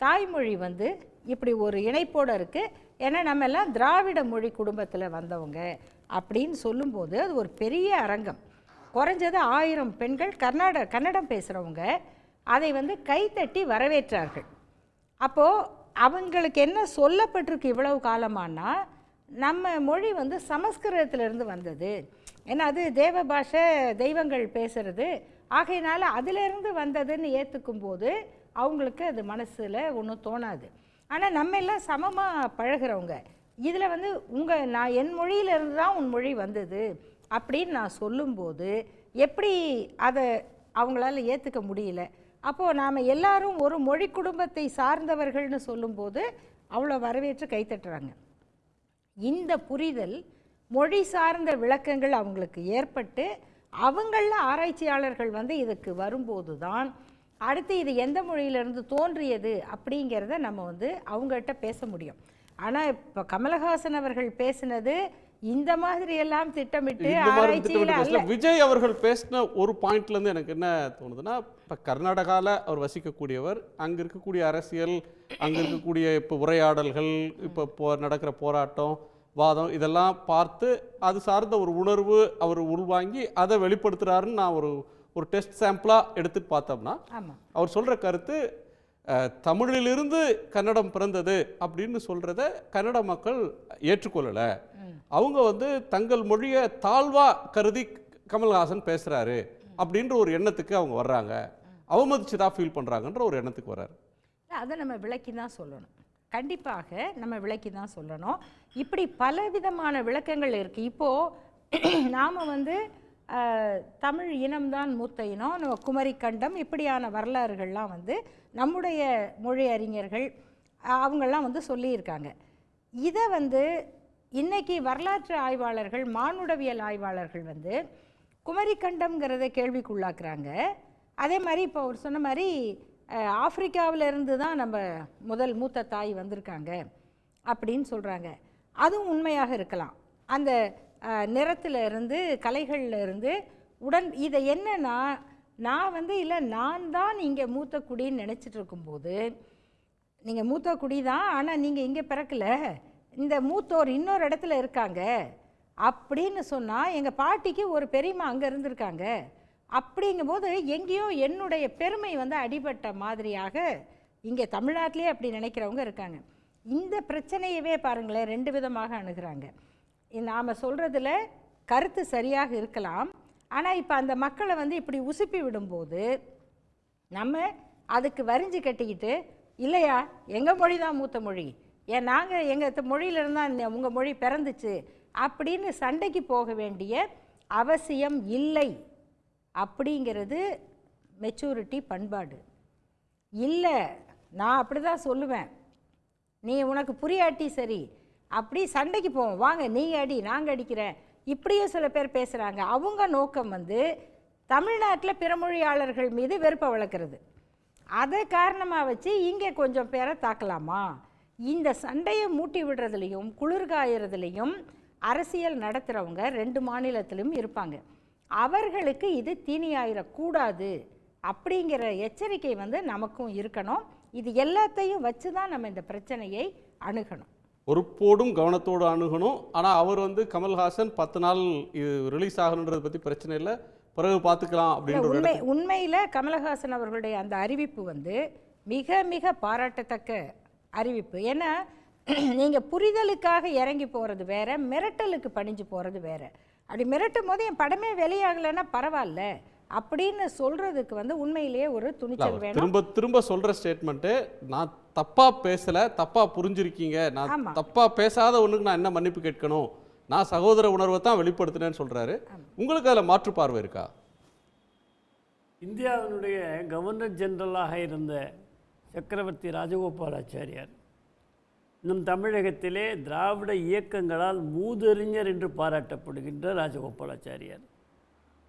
S12: தாய்மொழி வந்து இப்படி ஒரு இணைப்போடு இருக்குது, ஏன்னா நம்ம எல்லாம் திராவிட மொழி குடும்பத்தில் வந்தவங்க அப்படின்னு சொல்லும்போது அது ஒரு பெரிய அரங்கம். குறைஞ்சது 1000 பெண்கள் கன்னடம் பேசுகிறவங்க அதை வந்து கைத்தட்டி வரவேற்றார்கள். அப்போது அவங்களுக்கு என்ன சொல்லப்பட்டிருக்கு இவ்வளவு காலமானா, நம்ம மொழி வந்து சமஸ்கிருதத்திலிருந்து வந்தது, ஏன்னா அது தேவ பாஷை, தெய்வங்கள் பேசுகிறது, ஆகையினால அதிலிருந்து வந்ததுன்னு ஏற்றுக்கும் போது அவங்களுக்கு அது மனசில் ஒன்றும் தோணாது. ஆனால் நம்ம எல்லாம் சமமாக பழகிறவங்க, இதில் வந்து நான் என் மொழியிலிருந்து தான் உன் மொழி வந்தது அப்படின்னு நான் சொல்லும்போது எப்படி அதை அவங்களால ஏற்றுக்க முடியல. அப்போது நாம் எல்லாரும் ஒரு மொழி குடும்பத்தை சார்ந்தவர்கள்னு சொல்லும்போது அவ்வளோ வரவேற்று கைத்தட்டுறாங்க. இந்த புரிதல், மொழி சார்ந்த விளக்கங்கள் அவங்களுக்கு ஏற்பட்டு அவங்களில் ஆராய்ச்சியாளர்கள் வந்து இதுக்கு வரும்போது தான் அடுத்து இது எந்த மொழியிலிருந்து தோன்றியது அப்படிங்கிறத நம்ம வந்து அவங்கள்ட்ட பேச முடியும். ஆனால் இப்போ கமலஹாசன் அவர்கள் பேசினது இந்த மாதிரி எல்லாம் திட்டமிட்டு ஆராய்ச்சியில
S7: விஜய் அவர்கள் பேசின ஒரு பாயிண்ட்லேருந்து எனக்கு என்ன தோணுதுன்னா, இப்போ கர்நாடகாவில் அவர் வசிக்கக்கூடியவர், அங்கே இருக்கக்கூடிய அரசியல், அங்கே இருக்கக்கூடிய இப்போ உரையாடல்கள், இப்போ நடக்கிற போராட்டம், வாதம், இதெல்லாம் பார்த்து அது சார்ந்த ஒரு உணர்வு அவர் உள்வாங்கி அதை வெளிப்படுத்துகிறாருன்னு நான் ஒரு டெஸ்ட் சாம்பிளாக எடுத்துகிட்டு பார்த்தோம்னா, அவர் சொல்கிற கருத்து தமிழிலிருந்து கன்னடம் பிறந்தது அப்படின்னு சொல்கிறத கன்னட மக்கள் ஏற்றுக்கொள்ளலை. அவங்க வந்து தங்கள் மொழியை தாழ்வாக கருதி கமல்ஹாசன் பேசுகிறாரு அப்படின்ற ஒரு எண்ணத்துக்கு அவங்க வர்றாங்க, அவமதிச்சுதான் ஃபீல் பண்ணுறாங்கன்ற ஒரு எண்ணத்துக்கு வர்றாரு.
S12: அதை நம்ம விளக்கி தான் சொல்லணும், கண்டிப்பாக நம்ம விளக்கி தான் சொல்லணும். இப்படி பலவிதமான விளக்கங்கள் இருக்குது. இப்போது நாம் வந்து தமிழ் இனம்தான் மூத்த இனம், நம்ம குமரி கண்டம், இப்படியான வரலாறுகள்லாம் வந்து நம்முடைய மொழி அறிஞர்கள் அவங்கெல்லாம் வந்து சொல்லியிருக்காங்க. இதை வந்து இன்றைக்கி வரலாற்று ஆய்வாளர்கள், மானுடவியல் ஆய்வாளர்கள் வந்து குமரி கண்டம்ங்கிறத கேள்விக்குள்ளாக்குறாங்க. அதே மாதிரி இப்போ அவர் சொன்ன மாதிரி ஆப்பிரிக்காவிலேருந்து தான் நம்ம முதல் மூத்த தாய் வந்திருக்காங்க அப்படின்னு சொல்கிறாங்க. அதுவும் உண்மையாக இருக்கலாம். அந்த நிறத்தில் இருந்து, கலைகளில் இருந்து இதை என்னன்னா, நான் வந்து இல்லை நான் தான் இங்கே மூத்த குடின்னு நினச்சிட்டு இருக்கும்போது, நீங்கள் மூத்த குடி தான், ஆனால் நீங்கள் இங்கே பிறக்கலை, இந்த மூத்தோர் இன்னொரு இடத்துல இருக்காங்க அப்படின்னு சொன்னால் எங்கள் பாட்டிக்கு ஒரு பெரியம்மா அங்கே இருந்திருக்காங்க. அப்படிங்கும்போது எங்கேயோ என்னுடைய பெருமை வந்து அடிபட்ட மாதிரியாக இங்கே தமிழ்நாட்டிலே அப்படி நினைக்கிறவங்க இருக்காங்க. இந்த பிரச்சனையவே பாருங்களேன், 2 விதமாக அணுகிறாங்க. நாம் சொல்கிறதுல கருத்து சரியாக இருக்கலாம், ஆனால் இப்போ அந்த மக்களை வந்து இப்படி உசுப்பி விடும்போது நம்ம அதுக்கு வரிஞ்சு கட்டிக்கிட்டு, இல்லையா எங்கள் மொழி தான் மூத்த மொழி, ஏன் நாங்கள் எங்கள் மொழியிலிருந்து தான் உங்கள் மொழி பிறந்துச்சு அப்படின்னு சண்டைக்கு போக வேண்டிய அவசியம் இல்லை. அப்படிங்கிறது மெச்சூரிட்டி, பண்பாடு இல்லை. நான் அப்படி தான் சொல்லுவேன். நீ உனக்கு புரியாட்டி சரி, அப்படி சண்டைக்கு போவோம், வாங்க நீங்கள் அடி நாங்கள் அடிக்கிறேன், இப்படியும் சில பேர் பேசுகிறாங்க. அவங்க நோக்கம் வந்து தமிழ்நாட்டில் பிறமொழியாளர்கள் மீது வெறுப்பை வளர்க்குறது. அதை காரணமாக வச்சு இங்கே கொஞ்சம் பேரை தாக்கலாமா? இந்த சண்டையை மூட்டி விடுறதுலையும் குளிர்காயறதுலையும் அரசியல் நடத்துகிறவங்க 2 மாநிலத்திலும் இருப்பாங்க. அவர்களுக்கு இது தீனியாயிடக்கூடாது அப்படிங்கிற எச்சரிக்கை வந்து நமக்கும் இருக்கணும். இது எல்லாத்தையும் வச்சு தான் நம்ம இந்த பிரச்சனையை அணுகணும்.
S7: பொறுப்போடும் கவனத்தோடு அணுகணும். ஆனால் அவர் வந்து கமல்ஹாசன் 10 நாள் இது ரிலீஸ் ஆகணுன்றதை பற்றி பிரச்சனை இல்லை, பிறகு பார்த்துக்கலாம் அப்படின்ற
S12: உண்மையில் கமல்ஹாசன் அவர்களுடைய அந்த அறிவிப்பு வந்து மிக மிக பாராட்டத்தக்க அறிவிப்பு. ஏன்னா நீங்கள் புரிதலுக்காக இறங்கி போகிறது வேற, மிரட்டலுக்கு பணிஞ்சு போகிறது வேற. அப்படி மிரட்டும் போது என் படமே வெளியாகலைன்னா பரவாயில்ல அப்படின்னு சொல்கிறதுக்கு வந்து உண்மையிலேயே ஒரு துணிச்சல் வேணும்.
S7: திரும்ப திரும்ப சொல்கிற ஸ்டேட்மெண்ட்டு, நான் தப்பாக பேசலை, தப்பாக புரிஞ்சிருக்கீங்க, நான் தப்பாக பேசாத ஒன்றுக்கு நான் என்ன மன்னிப்பு கேட்கணும், நான் சகோதர உணர்வை தான் வெளிப்படுத்தினேன்னு சொல்கிறாரு. உங்களுக்கு அதில் மாற்று பார்வை இருக்கா?
S9: இந்தியாவினுடைய கவர்னர் ஜெனரலாக இருந்த சக்கரவர்த்தி ராஜகோபாலாச்சாரியார் நம் தமிழகத்திலே திராவிட இயக்கங்களால் மூதறிஞர் என்று பாராட்டப்படுகின்ற ராஜகோபாலாச்சாரியார்,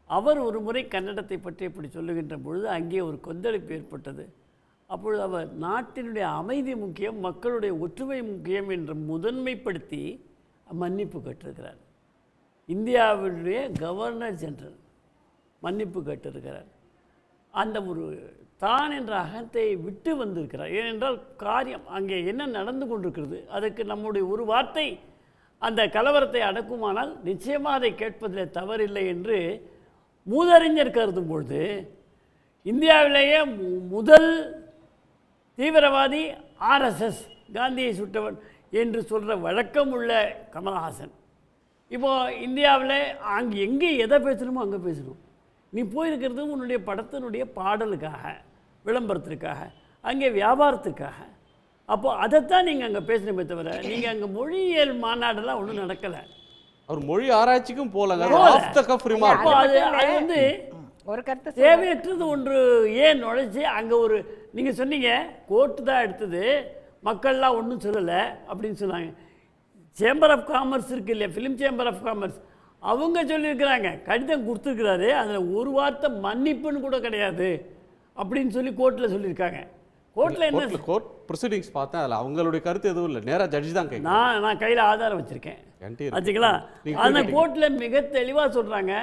S9: அவர் ஒரு முறை கன்னடத்தை பற்றி இப்படி சொல்லுகின்ற பொழுது அங்கே ஒரு கொந்தளிப்பு ஏற்பட்டது. அப்பொழுது அவர் நாட்டினுடைய அமைதி முக்கியம், மக்களுடைய ஒற்றுமை முக்கியம் என்று முதன்மைப்படுத்தி மன்னிப்பு கேட்டிருக்கிறார். இந்தியாவுடைய கவர்னர் ஜெனரல் மன்னிப்பு கேட்டிருக்கிறார். அந்த ஒரு தான் என்ற அகத்தை விட்டு வந்திருக்கிறார். ஏனென்றால் காரியம் அங்கே என்ன நடந்து கொண்டிருக்கிறது, அதற்கு நம்முடைய ஒரு வார்த்தை அந்த கலவரத்தை அடக்குமானால் நிச்சயமாக அதை கேட்பதில் தவறில்லை என்று மூதறிஞர் கருதும் பொழுது, இந்தியாவிலேயே முதல் தீவிரவாதி ஆர்எஸ்எஸ், காந்தியை சுட்டவன் என்று சொல்கிற வழக்கம் உள்ள கமல்ஹாசன் இப்போது இந்தியாவில் அங்கே எங்கே எதை பேசணுமோ அங்கே பேசணும். நீ போயிருக்கிறது உன்னுடைய படத்தினுடைய பாடலுக்காக, விளம்பரத்திற்காக, அங்கே வியாபாரத்துக்காக. அப்போது அதைத்தான் நீங்கள் அங்கே பேசணுமே தவிர நீங்கள் அங்கே மொழியியல் மாநாடெல்லாம் ஒன்றும் நடக்கலை.
S7: அவர் மொழி ஆராய்ச்சிக்கும் போலங்க.
S9: அது வந்து
S12: ஒரு கருத்து
S9: தேவையற்றது ஒன்று ஏன் நுழைச்சி அங்கே ஒரு நீங்கள் சொன்னீங்க கோர்ட்டு தான் எடுத்தது, மக்கள்லாம் ஒன்றும் சொல்லலை அப்படின்னு சொன்னாங்க. சேம்பர் ஆஃப் காமர்ஸ் இருக்குது இல்லையா, ஃபிலிம் சேம்பர் ஆஃப் காமர்ஸ், அவங்க சொல்லியிருக்கிறாங்க, கடிதம் கொடுத்துருக்குறாரு, அதில் ஒரு வார்த்தை மன்னிப்புன்னு கூட கிடையாது அப்படின்னு சொல்லி கோர்ட்டில் சொல்லியிருக்காங்க. கோர்ட்டில் என்ன
S7: கோர்ட் ப்ரொசீடிங்ஸ் பார்த்தேன், அதில் அவங்களுடைய கருத்து எதுவும் இல்லை, நேராக ஜட்ஜி தான் கேட்குறேன்.
S9: நான் கையில் ஆதாரம் வச்சுருக்கேன் வச்சுக்கலாம். ஆனால் கோர்ட்டில் மிக தெளிவாக சொல்கிறாங்க,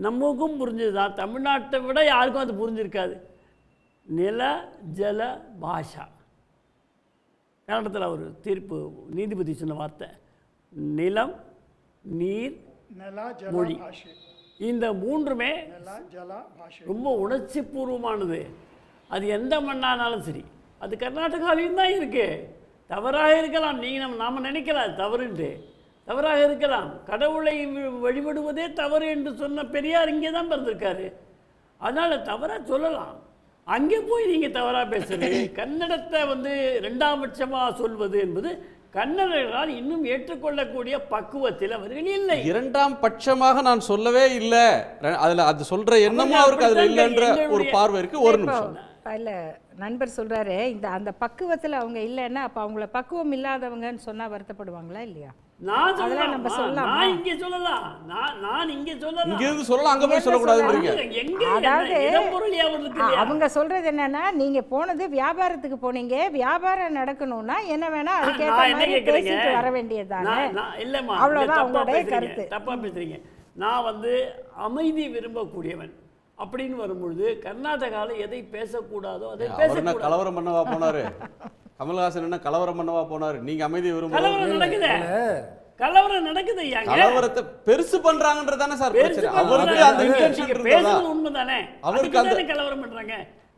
S9: நமக்கும் புரிஞ்சது தான், தமிழ்நாட்டை விட யாருக்கும் அது புரிஞ்சிருக்காது. நில ஜல பாஷா, கன்னடத்தில் ஒரு தீர்ப்பு நீதிபதி சொன்ன வார்த்தை, நிலம் நீர் மொழி, இந்த மூன்றுமே ரொம்ப உணர்ச்சி பூர்வமானது. அது எந்த மண்ணானாலும் சரி, அது கர்நாடகாவிலும் தான் இருக்குது. தவறாக இருக்கலாம், நீங்கள் நாம் நினைக்கலாம் தவறுன்று, தவறாக இருக்கலாம். கடவுளை வழிபடுவதே தவறு என்று சொன்ன பெரியார் இங்கே தான் பிறந்திருக்காரு. அதனால் தவறாக சொல்லலாம். அங்கே போய் நீங்கள் தவறாக பேசுறது, கன்னடத்தை வந்து 2ஆம் பட்சமாக சொல்வது என்பது கன்னடர்களால் இன்னும் ஏற்றுக்கொள்ளக்கூடிய பக்குவத்தில் அவர்கள் இல்லை.
S7: 2ஆம் பட்சமாக நான் சொல்லவே இல்லை, அதில் அது சொல்கிற எண்ணமும் அவருக்கு அதில் இல்லைன்ற ஒரு பார்வை இருக்குது. ஒரு நிமிஷம்
S12: இல்லை, நண்பர் சொல்கிறாரு அந்த பக்குவத்தில் அவங்க இல்லைன்னா அப்போ அவங்கள பக்குவம் இல்லாதவங்கன்னு சொன்னால் வருத்தப்படுவாங்களா இல்லையா?
S9: நான்
S12: நம்ம சொல்லலாம்,
S9: நான் இங்கே சொல்லலாம், நான் இங்கே சொல்லலாம்,
S7: இங்கே இருந்து சொல்லலாம், அங்கே போய் சொல்லக்கூடாதுன்றீங்க.
S12: அதாவது அவங்க சொல்றது என்னன்னா, நீங்க போனது வியாபாரத்துக்கு போனீங்க, வியாபாரம் நடக்கணும்னா என்ன வேணா அதுக்கேற்ற மாதிரி பேசிட்டு வர வேண்டியதுதானே.
S9: இல்லைம்மா,
S12: அவ்வளோதான் அவங்களுடைய கருத்து.
S9: தப்பா பேசுறீங்க. நான் வந்து அமைதி விரும்பக்கூடியவன் அப்படின்னு வரும்பொழுது கர்நாடகாவில் எதை பேசக்கூடாதோ அதை பேசக்கூடாது.
S7: கலவரம் பண்ணவா போனாரு கமல்ஹாசன்? என்ன கலவரம் பண்ணவா போனாரு? நீங்க அமைதி விரும்புறீங்க.
S9: கலவரம் நடக்குது ஐயாங்க.
S7: கலவரத்தை பெருசு பண்றாங்கன்றதானே சார் பிரச்சனை. அவருக்கு அந்த இன்டென்ஷன் இருந்ததா?
S9: பேசுறது உண்மைதானே.
S7: அவருக்கு அந்த
S9: கலவரம் பண்றாங்க.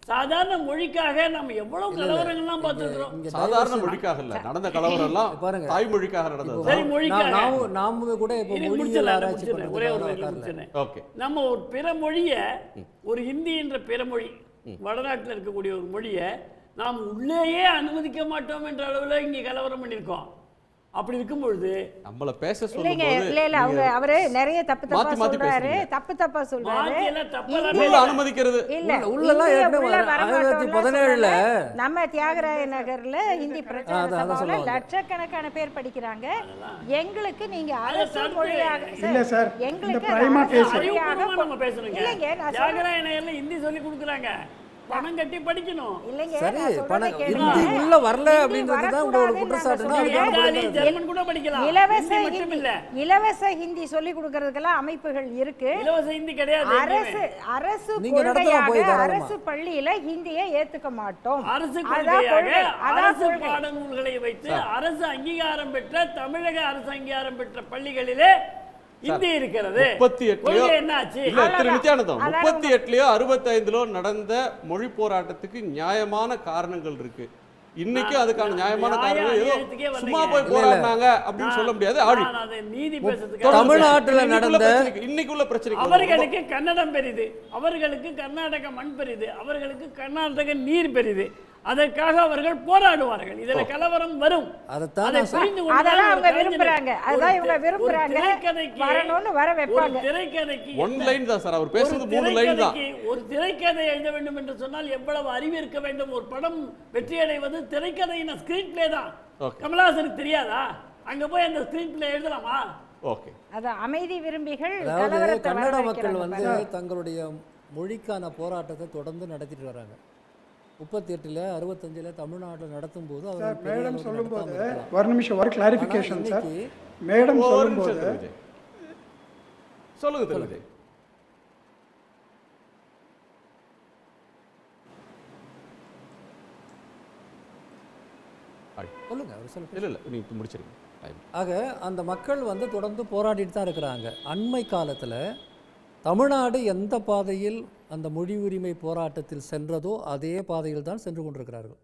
S9: சாதாரண மொழிக்காக நம்ம எவ்வளவு கலவரங்கள்லாம் பார்த்துக்கிறோம்.
S7: சாதாரண மொழிக்காக இல்ல நடந்த கலவரம் எல்லாம் தாய்மொழிக்காக நடந்தது.
S9: சரி, மொழிக்காக
S8: நாம கூட இப்ப
S9: ஒரே ஒரு முடிச்சேன்.
S7: ஓகே,
S9: நம்ம ஒரு பிற மொழிய, ஒரு ஹிந்தி என்ற பிற மொழி, வடநாட்டில் இருக்கக்கூடிய ஒரு மொழியை நாம் உள்ளேயே அனுமதிக்க மாட்டோம் என்ற அளவில் இங்கே கலவரம் பண்ணியிருக்கோம். அப்படி இருக்கும் பொழுது
S7: நம்மள பேச
S12: இல்லைங்க, இல்ல இல்ல அவங்க அவரு நிறைய தப்பு தப்பா சொல்றாரு.
S7: அனுமதிக்கிறது
S12: இல்ல உள்ளலாம் ஏற்கனவே 2017ல நம்ம தியாகராய நகர்ல ஹிந்தி பிரச்சார சபாவுல லட்சக்கணக்கான பேர் படிக்கிறாங்க. எங்களுக்கு நீங்க அரசு மொழியாக
S11: இல்ல சார்,
S12: எங்களுக்கு
S9: நம்ம பேசுறோம். தியாகராய நகர்ல ஹிந்தி சொல்லி கொடுக்குறாங்க. பணம் கட்டி படிக்கணும்.
S12: இல்லைங்க,
S8: சரி, பணம் ஹிந்தி உள்ள வரல அப்படின்றது தான் உங்களோட குற்றச்சாட்டுனா
S9: ஜெர்மன் கூட படிக்கலாம்.
S12: இலவச ஹிந்தி சொல்லி கொடுக்கிறதுக்கெல்லாம் அமைப்புகள் இருக்கு.
S9: இலவச ஹிந்தி கிடையாது.
S12: அரசு கொள்கையாக அரசு பள்ளியில ஹிந்தியை ஏத்துக்க மாட்டோம்.
S9: அரசு கொள்கையாக அரசு பாடநூல்களை வைத்து அரசு அங்கீகாரம் பெற்ற, தமிழக அரசு அங்கீகாரம் பெற்ற பள்ளிகளிலே ஹிந்தி இருக்கிறது.
S7: 38லயோ என்னாச்சு? இல்ல நித்யானந்தம் 38லயோ 65லோ நடந்த மொழி போராட்டத்துக்கு நியாயமான காரணங்கள் இருக்கு. இன்னைக்கு அதுக்கான நியாயமான காரணம் ஏதோ சும்மா போய் போராடினாங்க அப்படின்னு சொல்ல முடியாது.
S8: தமிழ்நாட்டுல நடந்த
S7: இன்னைக்குள்ள பிரச்சனை,
S9: அவர்களுக்கு கன்னடம் பெரிது, அவர்களுக்கு கர்நாடக மண் பெரிது, அவர்களுக்கு கர்நாடக நீர் பெரிது. அதற்காக அவர்கள் போராடுவார்கள். இதுல கலவரம் வரும்.
S12: அதெல்லாம் அவங்க விரும்புறாங்க. அதான் இவங்க விரும்புறாங்க. வரணும்னு வர வைப்பாங்க.
S9: திரைக்கதைக்கு
S7: ஒன் லைன் தான் சார் அவர் பேசுறது, 3 லைன் தான்.
S9: ஒரு திரைக்கதை எழுத வேண்டும் என்று சொன்னால் எவ்வளவு அறிவு இருக்க வேண்டும். ஒரு படம் வெற்றி அடைவது திரைக்கதையின் ஸ்கிரீன் பிளே தான். கமலஹாசனுக்கு தெரியாதா? அங்க போய் அந்த ஸ்கிரீன் பிளே எழுதலாமா?
S7: ஓகே,
S12: அத அமைதி விரும்பிகள்
S8: கன்னட மக்கள் வந்து தங்களுடைய மொழிக்கான போராட்டத்தை தொடர்ந்து நடத்திட்டு வராங்க. 38ல 65ல தமிழ்நாட்டில் நடத்தும் போது அவர்
S11: மேடம் சொல்லும்போது ஒரு நிமிஷம் ஒரு கிளாரிஃபிகேஷன் சார். மேடம் சொல்லும்போது
S7: சொல்லுங்க தெரியுது.
S8: சொல்லுங்க, அவர் சொல்லுங்க.
S7: இல்ல இல்ல நீங்க முடிச்சிருங்க.
S8: ஆக அந்த மக்கள் வந்து தொடர்ந்து போராடிட்டு தான் இருக்கிறாங்க. அண்மை காலத்தில் தமிழ்நாடு எந்த பாதையில் அந்த மொழி உரிமை போராட்டத்தில் சென்றதோ அதே பாதையில் தான் சென்று கொண்டிருக்கிறார்கள்.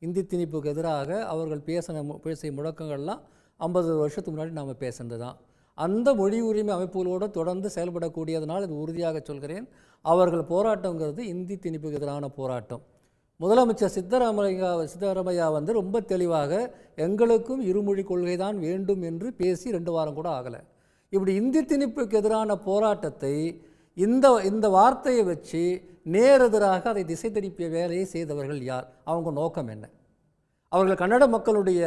S8: இந்தி திணிப்புக்கு எதிராக அவர்கள் பேசிய முழக்கங்கள்லாம் 50 வருஷத்துக்கு முன்னாடி நாம் பேசுனது தான். அந்த மொழி உரிமை அமைப்புகளோடு தொடர்ந்து செயல்படக்கூடியதனால் இது உறுதியாக சொல்கிறேன், அவர்கள் போராட்டங்கிறது இந்தி திணிப்புக்கு எதிரான போராட்டம். முதலமைச்சர் சித்தராமையா வந்து ரொம்ப தெளிவாக எங்களுக்கும் இருமொழி கொள்கை தான் வேண்டும் என்று பேசி 2 வாரம் கூட ஆகலை. இப்படி இந்தி திணிப்புக்கு எதிரான போராட்டத்தை இந்த வார்த்தையை வச்சு நேரெதிராக அதை திசை திருப்பிய வேலையை செய்தவர்கள் யார்? அவங்க நோக்கம் என்ன? அவர்கள் கன்னட மக்களுடைய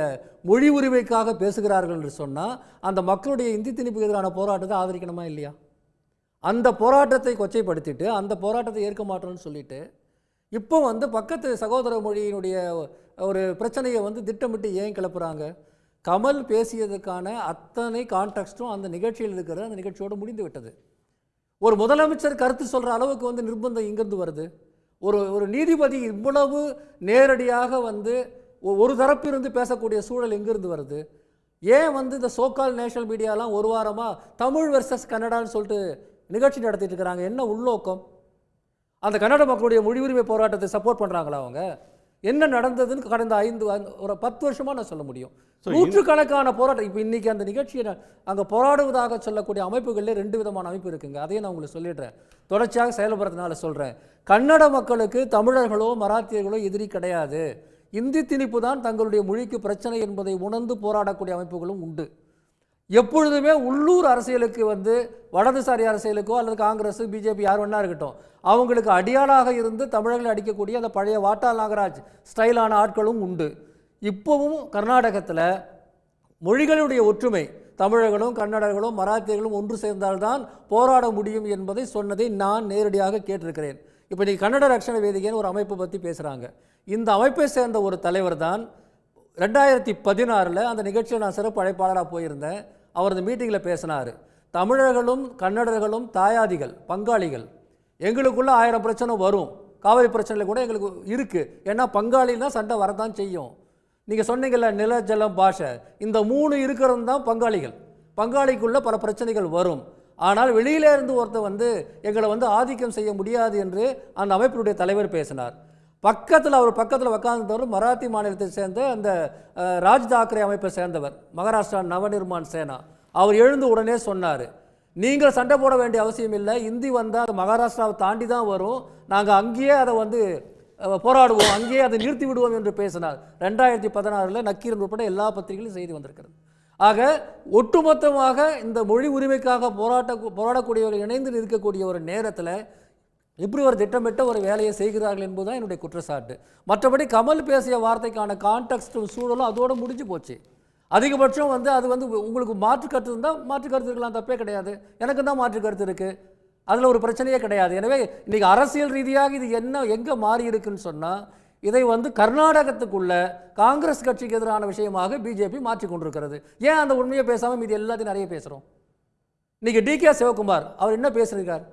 S8: மொழி உரிமைக்காக பேசுகிறார்கள் என்று சொன்னால் அந்த மக்களுடைய இந்தி திணிப்புக்கு எதிரான போராட்டத்தை ஆதரிக்கணுமா இல்லையா? அந்த போராட்டத்தை கொச்சைப்படுத்திட்டு அந்த போராட்டத்தை ஏற்க மாட்டோம்னு சொல்லிட்டு இப்போ வந்து பக்கத்து சகோதர மொழியினுடைய ஒரு பிரச்சனையை வந்து திட்டமிட்டு ஏன் கிளப்புறாங்க? கமல் பேசியதுக்கான அத்தனை கான்டெக்ஸ்டும் அந்த நிகழ்ச்சியில் இருக்கிறது, அந்த நிகழ்ச்சியோடு முடிந்து விட்டது. ஒரு முதலமைச்சர் கருத்து சொல்கிற அளவுக்கு வந்து நிர்பந்தம் இங்கிருந்து வருது. ஒரு நீதிபதி இவ்வளவு நேரடியாக வந்து ஒரு தரப்பு இருந்து பேசக்கூடிய சூழல் எங்கிருந்து வருது? ஏன் வந்து இந்த சோக்கால் நேஷனல் மீடியாலாம் ஒரு வாரமாக தமிழ் வெர்சஸ் கன்னடான்னு சொல்லிட்டு நிகழ்ச்சி நடத்திட்டு இருக்கிறாங்க? என்ன உள்நோக்கம்? அந்த கன்னட மக்களுடைய மொழி உரிமை போராட்டத்தை சப்போர்ட் பண்ணுறாங்களா? அவங்க என்ன நடந்ததுன்னு கடந்த 10 வருஷமாக நான் சொல்ல முடியும். நூற்றுக்கணக்கான போராட்டம். இப்போ இன்றைக்கி அந்த நிகழ்ச்சியை அங்கே போராடுவதாக சொல்லக்கூடிய அமைப்புகளில் 2 விதமான அமைப்பு இருக்குங்க. அதையும் நான் உங்களுக்கு சொல்லிடுறேன், தொடர்ச்சியாக செயல்படுறதுனால சொல்கிறேன். கன்னட மக்களுக்கு தமிழர்களோ மராத்தியர்களோ எதிரி கிடையாது. இந்தி திணிப்பு தான் தங்களுடைய மொழிக்கு பிரச்சனை என்பதை உணர்ந்து போராடக்கூடிய அமைப்புகளும் உண்டு. எப்பொழுதுமே உள்ளூர் அரசியலுக்கு வந்து வடதுசாரி அரசியலுக்கோ அல்லது காங்கிரஸ் பிஜேபி யார் வேணா இருக்கட்டும், அவங்களுக்கு அடியாளாக இருந்து தமிழர்களை அடிக்கக்கூடிய அந்த பழைய வாட்டாள் நாகராஜ் ஸ்டைலான ஆட்களும் உண்டு. இப்போவும் கர்நாடகத்தில் மொழிகளுடைய ஒற்றுமை, தமிழர்களும் கன்னடர்களும் மராத்தியர்களும் ஒன்று சேர்ந்தால்தான் போராட முடியும் என்பதை சொன்னதை நான் நேரடியாக கேட்டிருக்கிறேன். இப்போ நீ கன்னட ரட்சண வேதிகைன்னு ஒரு அமைப்பை பற்றி பேசுகிறாங்க. இந்த அமைப்பை சேர்ந்த ஒரு தலைவர் தான் 2016 அந்த நிகழ்ச்சியில் நான் சிறப்பு அழைப்பாளராக போயிருந்தேன். அவர் இந்த மீட்டிங்கில் பேசினார். தமிழர்களும் கன்னடர்களும் தாயாதிகள், பங்காளிகள். எங்களுக்குள்ள 1000 பிரச்சனை வரும், காவிரி பிரச்சனையில் கூட எங்களுக்கு இருக்குது. ஏன்னா பங்காளின்னா சண்டை வரதான் செய்யும். நீங்கள் சொன்னீங்கல்ல, நில ஜலம் பாஷை, இந்த 3 இருக்கிறது தான் பங்காளிகள். பங்காளிக்குள்ள பல பிரச்சனைகள் வரும். ஆனால் வெளியிலே இருந்து ஒருத்தர் வந்து எங்களை வந்து ஆதிக்கம் செய்ய முடியாது என்று அந்த அமைப்பினுடைய தலைவர் பேசினார். அவர் பக்கத்தில் உட்கார்ந்தவர் மராத்தி மாநிலத்தை சேர்ந்த அந்த ராஜ் தாக்கரே அமைப்பை சேர்ந்தவர், மகாராஷ்டிரா நவநிர்மான் சேனா. அவர் எழுந்து உடனே சொன்னார், நீங்கள் சண்டை போட வேண்டிய அவசியம் இல்லை, இந்தி வந்தால் மகாராஷ்டிராவை தாண்டி தான் வரும், நாங்கள் அங்கேயே அதை வந்து போராடுவோம், அங்கேயே அதை நிறுத்தி விடுவோம் என்று பேசினார். 2016 நக்கீரன் உட்பட எல்லா பத்திரிகைகளும் செய்தி வந்திருக்கிறது. ஆக ஒட்டுமொத்தமாக இந்த மொழி உரிமைக்காக போராடக்கூடியவர்கள் இணைந்து இருக்கக்கூடிய ஒரு நேரத்தில் இப்படி ஒரு திட்டமிட்ட ஒரு வேலையை செய்கிறார்கள் என்பதுதான் என்னுடைய குற்றச்சாட்டு. மற்றபடி கமல் பேசிய வார்த்தைக்கான கான்டெக்ஸ்டும் சூழலும் அதோடு முடிஞ்சு போச்சு. அதிகபட்சம் வந்து அது வந்து உங்களுக்கு மாற்று கருத்து இருந்தால் மாற்று கருத்து இருக்கலாம், தப்பே கிடையாது. எனக்கு தான் மாற்று கருத்து இருக்குது, அதில் ஒரு பிரச்சனையே கிடையாது. எனவே இன்றைக்கி அரசியல் ரீதியாக இது எங்கே மாறி இருக்குன்னு சொன்னால், இதை வந்து கர்நாடகத்துக்குள்ள காங்கிரஸ் கட்சிக்கு எதிரான விஷயமாக பிஜேபி மாற்றி கொண்டிருக்கிறது. ஏன் அந்த உண்மையை பேசாமல் இது எல்லாத்தையும் நிறைய பேசுகிறோம்? இன்றைக்கி டிகே சிவகுமார் அவர் என்ன பேசுகிறார்,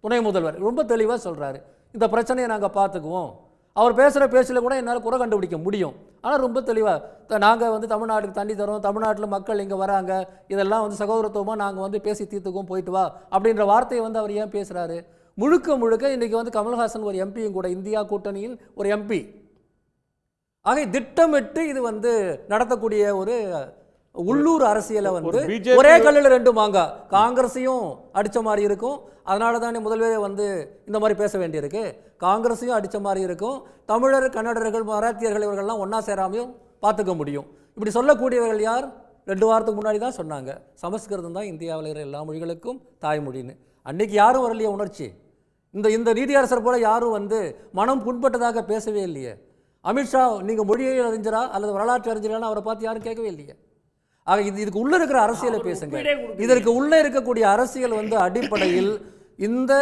S8: துணை முதல்வர் ரொம்ப தெளிவாக சொல்கிறாரு, இந்த பிரச்சனையை நாங்கள் பார்த்துக்குவோம். அவர் பேசுகிற பேச்சில் கூட என்னால் குறை கண்டுபிடிக்க முடியும். ஆனால் ரொம்ப தெளிவாக நாங்கள் வந்து தமிழ்நாட்டுக்கு தண்ணி தரோம், தமிழ்நாட்டில் மக்கள் இங்கே வராங்க, இதெல்லாம் வந்து சகோதரத்துவமாக நாங்கள் வந்து பேசி தீர்த்துக்குவோம், போயிட்டு வா அப்படின்ற வார்த்தையை வந்து அவர் ஏன் பேசுகிறாரு? முழுக்க இன்றைக்கி வந்து கமல்ஹாசன் ஒரு எம்பியும் கூட, இந்தியா கூட்டணியின் ஒரு எம்பி. ஆக திட்டமிட்டு இது வந்து நடத்தக்கூடிய ஒரு உள்ளூர் அரசியலை வந்து ஒரே கல்லில் 2 மாங்காய், காங்கிரஸையும் அடித்த மாதிரி இருக்கும். அதனால தானே முதல்வரே வந்து இந்த மாதிரி பேச வேண்டியிருக்கு. காங்கிரஸையும் அடித்த மாதிரி இருக்கும், தமிழர் கன்னடர்கள் மராத்தியர்கள் இவர்கள்லாம் ஒன்றா சேராமையும் பார்த்துக்க முடியும். இப்படி சொல்லக்கூடியவர்கள் யார்? 2 வாரத்துக்கு முன்னாடி தான் சொன்னாங்க, சமஸ்கிருதம் தான் இந்தியாவில் இருக்கிற எல்லா மொழிகளுக்கும் தாய்மொழின்னு. அன்றைக்கி யாரும் வரலையே உணர்ச்சி. இந்த நீதியரசர் போல யாரும் வந்து மனம் புண்பட்டதாக பேசவே இல்லையே. அமித்ஷா நீங்கள் மொழியியல் அறிஞரா அல்லது வரலாற்று அறிஞரான்னு அவரை பார்த்து யாரும் கேட்கவே இல்லையே. ஆக இதுக்கு உள்ளே இருக்கிற அரசியலை பேசுங்க. இதற்கு உள்ளே இருக்கக்கூடிய அரசியல் வந்து அடிப்படையில் இந்த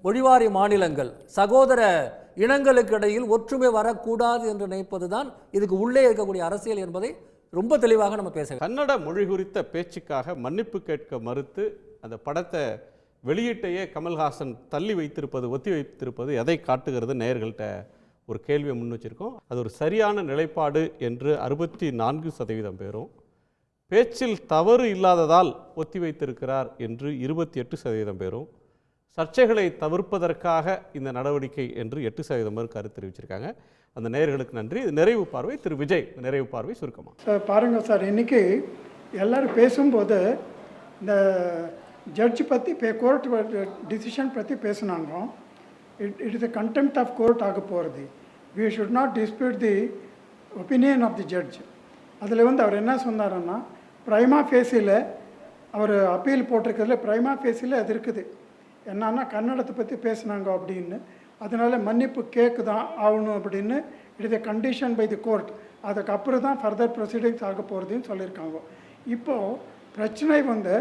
S8: மொழிவாரி மாநிலங்கள் சகோதர இனங்களுக்கு இடையில் ஒற்றுமை வரக்கூடாது என்று நினைப்பது தான் இதுக்கு உள்ளே இருக்கக்கூடிய அரசியல் என்பதை ரொம்ப தெளிவாக நம்ம பேச வேண்டும்.
S7: கன்னட மொழி குறித்த பேச்சுக்காக மன்னிப்பு கேட்க மறுத்து அந்த படத்தை வெளியீட்டையே கமல்ஹாசன் தள்ளி வைத்திருப்பது, ஒத்தி வைத்திருப்பது எதை காட்டுகிறது? நேயர்கள்ட்ட ஒரு கேள்வியை முன் வச்சிருக்கோம். அது ஒரு சரியான நிலைப்பாடு என்று 64% பேரும், பேச்சில் தவறு இல்லாததால் ஒத்தி வைத்திருக்கிறார் என்று 28% பேரும், சர்ச்சைகளை தவிர்ப்பதற்காக இந்த நடவடிக்கை என்று 8% பேர் கருத்து தெரிவிச்சிருக்காங்க. அந்த நேயர்களுக்கு நன்றி. நிறைவு பார்வை திரு விஜய், நிறைவு பார்வை சுருக்கமாக.
S11: சார் பாருங்கள் சார், இன்றைக்கி எல்லோரும் பேசும்போது இந்த ஜட்ஜ் பற்றி கோர்ட் டிசிஷன் பற்றி பேசுனாங்க. It is a contempt of court ஆக போகிறது. we should not dispute the opinion of the judge. அதில் வந்து அவர் என்ன சொன்னாருன்னா, ப்ரைமா ஃபேஸில் அவர் அப்பீல் போட்டிருக்கிறதுல ப்ரைமா ஃபேஸில் அது இருக்குது. என்னன்னா கன்னடத்தை பற்றி பேசுனாங்க அப்படின்னு, அதனால் மன்னிப்பு கேக்கு தான் ஆகணும் அப்படின்னு it is a condition by the court. அதுக்கப்புறம் தான் ஃபர்தர் ப்ரொசீடிங்ஸ் ஆக போகிறதுன்னு சொல்லியிருக்காங்க. இப்போது பிரச்சனை வந்து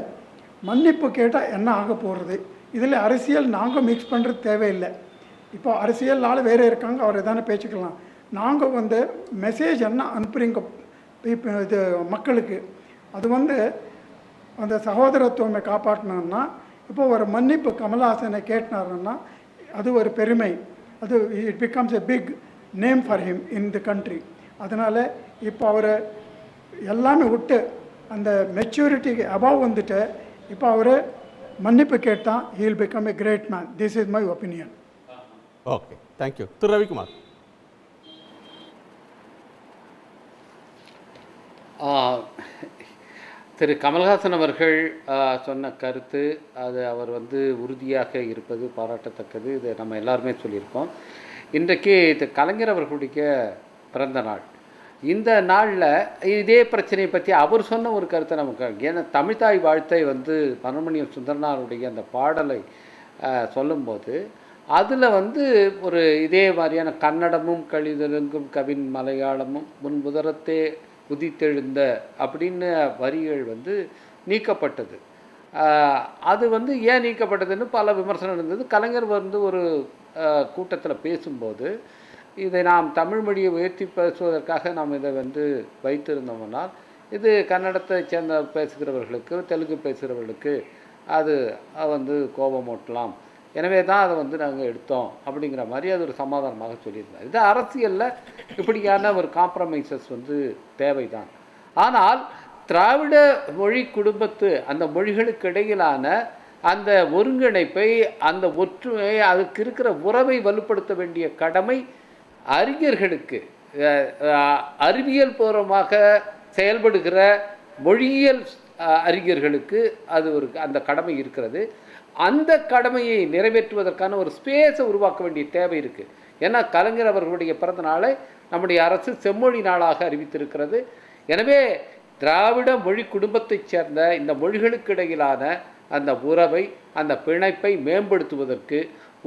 S11: மன்னிப்பு கேட்டால் என்ன ஆக போகிறது? இதில் அரசியல் நாங்கள் மிக்ஸ் பண்ணுறது தேவையில்லை. இப்போ அரசியல் ஆள் வேறு இருக்காங்க, அவர் எதானே பேச்சுக்கலாம். நாங்கள் வந்து மெசேஜ் என்ன அனுப்புகிறீங்க இது மக்களுக்கு, அது வந்து அந்த சகோதரத்துவமை காப்பாற்றணும்னா, இப்போ ஒரு மன்னிப்பு கமல்ஹாசனை கேட்டினாருன்னா அது ஒரு பெருமை, அது it becomes a big name for him in the country. அதனால் இப்போ அவர் எல்லாமே விட்டு அந்த மெச்சூரிட்டிக்கு அபவ் வந்துட்டு இப்போ அவர் மன்னிப்பு கேட்டால் he will become a great man. This is my opinion.
S7: Okay, thank you. Thiru Ravikumar.
S10: Thiru Kamal Haasan அவர்கள் சொன்ன கருத்து, அது அவர் வந்து உறுதியாக இருப்பது பாராட்டத்தக்கது. இதை நம்ம எல்லாருமே சொல்லியிருக்கோம். இன்றைக்கு கலைஞர் அவர்களுடைய பிறந்த நாள். இந்த நாளில் இதே பிரச்சனையை பற்றி அவர் சொன்ன ஒரு கருத்தை நமக்கு, ஏன்னா தமிழ்தாய் வாழ்த்தை வந்து மனோன்மணியம் சுந்தரனாருடைய அந்த பாடலை சொல்லும்போது அதில் வந்து ஒரு இதே மாதிரியான கன்னடமும் கழிதெலுங்கும் கவின் மலையாளமும் முன்புதரத்தே உதித்தெழுந்த அப்படின்னு வரிகள் வந்து நீக்கப்பட்டது. அது வந்து ஏன் நீக்கப்பட்டதுன்னு பல விமர்சனம் இருந்தது. கலைஞர் வந்து ஒரு கூட்டத்தில் பேசும்போது இதை நாம் தமிழ் மொழியை உயர்த்தி பேசுவதற்காக நாம் இதை வந்து வைத்திருந்தோம்னால் இது கன்னடத்தை சேர்ந்த பேசுகிறவர்களுக்கு, தெலுங்கு பேசுகிறவர்களுக்கு அது வந்து கோபமூட்டலாம், எனவே தான் அதை வந்து நாங்கள் எடுத்தோம் அப்படிங்கிற மாதிரி அது ஒரு சமாதானமாக சொல்லியிருந்தார். இது அரசியலில் இப்படியான ஒரு காம்ப்ரமைசஸ் வந்து தேவைதான். ஆனால் திராவிட மொழி குடும்பத்து அந்த மொழிகளுக்கு இடையிலான அந்த ஒருங்கிணைப்பை, அந்த ஒற்றுமையை, அதுக்கு இருக்கிற உறவை வலுப்படுத்த வேண்டிய கடமை அறிஞர்களுக்கு, அறிவியல் பூர்வமாக செயல்படுகிற மொழியியல் அறிஞர்களுக்கு அது அந்த கடமை இருக்கிறது. அந்த கடமையை நிறைவேற்றுவதற்கான ஒரு ஸ்பேஸை உருவாக்க வேண்டிய தேவை இருக்குது. ஏன்னா கலைஞர் அவர்களுடைய பிறந்த நாளை நம்முடைய அரசு செம்மொழி நாளாக அறிவித்திருக்கிறது. எனவே திராவிட மொழி குடும்பத்தைச் சேர்ந்த இந்த மொழிகளுக்கு இடையிலான அந்த உறவை, அந்த பிணைப்பை மேம்படுத்துவதற்கு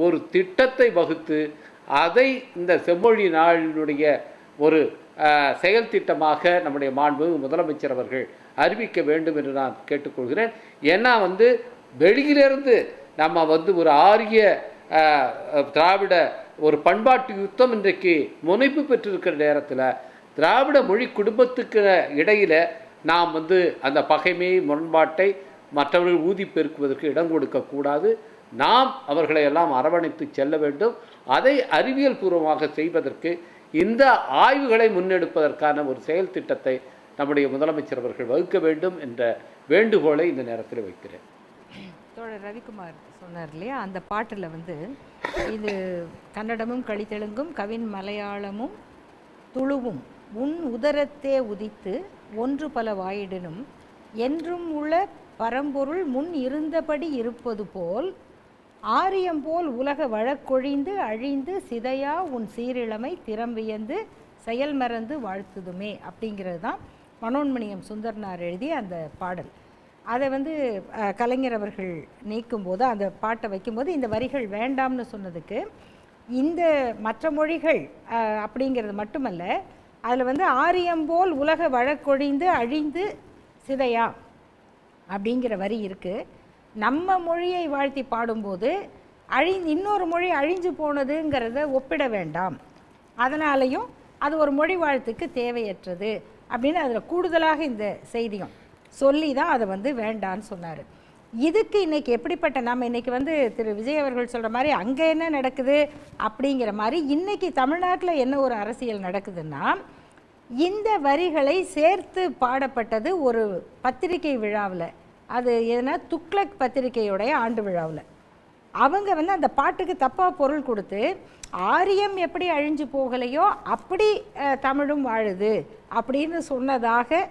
S10: ஒரு திட்டத்தை வகுத்து அதை இந்த செம்மொழி நாளினுடைய ஒரு செயல் திட்டமாக நம்முடைய மாண்புமிகு முதலமைச்சர் அவர்கள் அறிவிக்க வேண்டும் என்று நான் கேட்டுக்கொள்கிறேன். ஏன்னா வெளியிலிருந்து நம்ம ஒரு ஆரிய திராவிட ஒரு பண்பாட்டு யுத்தம் இன்றைக்கு முனைப்பு பெற்றிருக்கிற நேரத்தில் திராவிட மொழி குடும்பத்துக்கு இடையில் நாம் அந்த பகைமையை, முரண்பாட்டை மற்றவர்கள் ஊதி பெருக்குவதற்கு இடம் கொடுக்கக்கூடாது. நாம் அவர்களை எல்லாம் அரவணைத்து செல்ல வேண்டும். அதை அறிவியல் பூர்வமாக செய்வதற்கு இந்த ஆய்வுகளை முன்னெடுப்பதற்கான ஒரு செயல் திட்டத்தை நம்முடைய முதலமைச்சர் அவர்கள் வகுக்க வேண்டும் என்ற வேண்டுகோளை இந்த நேரத்தில் வைக்கிறேன்.
S12: தோழர் ரவிக்குமார் சொன்னார் இல்லையா, அந்த பாட்டில் இது கன்னடமும் கலித்தெலுங்கும் கவின் மலையாளமும் துளுவும் உன் உதரத்தே உதித்து ஒன்று பல வாயிடனும் என்றும் உள்ள பரம்பொருள் முன் இருந்தபடி இருப்பது போல் ஆரியம் போல் உலக வழக்கொழிந்து அழிந்து சிதையா உன் சீரிழமை திறம்பியந்து செயல் மறந்து வாழ்த்துதுமே அப்படிங்கிறது தான் மனோன்மணியம் சுந்தரனார் எழுதிய அந்த பாடல். அதை கலைஞர் அவர்கள் நீக்கும்போது, அந்த பாட்டை வைக்கும்போது இந்த வரிகள் வேண்டாம்னு சொன்னதுக்கு, இந்த மற்ற மொழிகள் அப்படிங்கிறது மட்டுமல்ல, அதில் ஆரியம் போல் உலக வழக்கொழிந்து அழிந்து சிதையா அப்படிங்கிற வரி இருக்குது. நம்ம மொழியை வாழ்த்தி பாடும்போது இன்னொரு மொழி அழிஞ்சு போனதுங்கிறத ஒப்பிட வேண்டாம், அதனாலையும் அது ஒரு மொழி வாழ்த்துக்கு தேவையற்றது அப்படின்னு அதில் கூடுதலாக இந்த செய்தியும் சொல்லி தான் அதை வேண்டான்னு சொன்னார். இதுக்கு இன்றைக்கி எப்படிப்பட்ட, நம்ம இன்றைக்கி திரு விஜய் அவர்கள் சொல்கிற மாதிரி அங்கே என்ன நடக்குது அப்படிங்கிற மாதிரி இன்றைக்கி தமிழ்நாட்டில் என்ன ஒரு அரசியல் நடக்குதுன்னா, இந்த வரிகளை சேர்த்து பாடப்பட்டது ஒரு பத்திரிகை விழாவில், அது எதுனா துக்ளக் பத்திரிகையோடைய ஆண்டு விழாவில். அவங்க அந்த பாட்டுக்கு தப்பாக பொருள் கொடுத்து ஆரியம் எப்படி அழிஞ்சு போகலையோ அப்படி தமிழும் வாழுது அப்படின்னு சொன்னதாக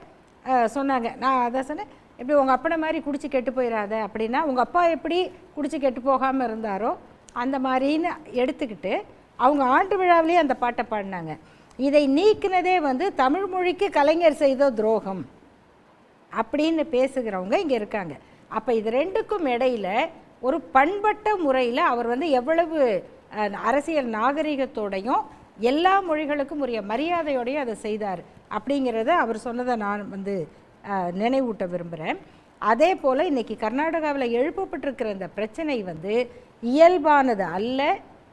S12: சொன்னாங்க. நான் அதான் சொன்னேன், எப்படி உங்கள் அப்பனை மாதிரி குடிச்சு கெட்டு போயிடாத அப்படின்னா, உங்கள் அப்பா எப்படி குடிச்சு கெட்டு போகாமல் இருந்தாரோ அந்த மாதிரின்னு எடுத்துக்கிட்டு அவங்க ஆண்டு விழாவிலேயே அந்த பாட்டை பாடினாங்க. இதை நீக்கினதே தமிழ் மொழிக்கு கலைஞர் செய்த துரோகம் அப்படின்னு பேசுகிறவங்க இங்கே இருக்காங்க. அப்போ இது ரெண்டுக்கும் இடையில் ஒரு பண்பட்ட முறையில் அவர் எவ்வளவு அரசியல் நாகரிகத்தோடையும் எல்லா மொழிகளுக்கும் உரிய மரியாதையோடையும் அதை செய்தார் அப்படிங்கிறத அவர் சொன்னதை நான் நினைவூட்ட விரும்புகிறேன். அதே போல் இன்றைக்கி கர்நாடகாவில் எழுப்பப்பட்டிருக்கிற இந்த பிரச்சனை இயல்பானது அல்ல,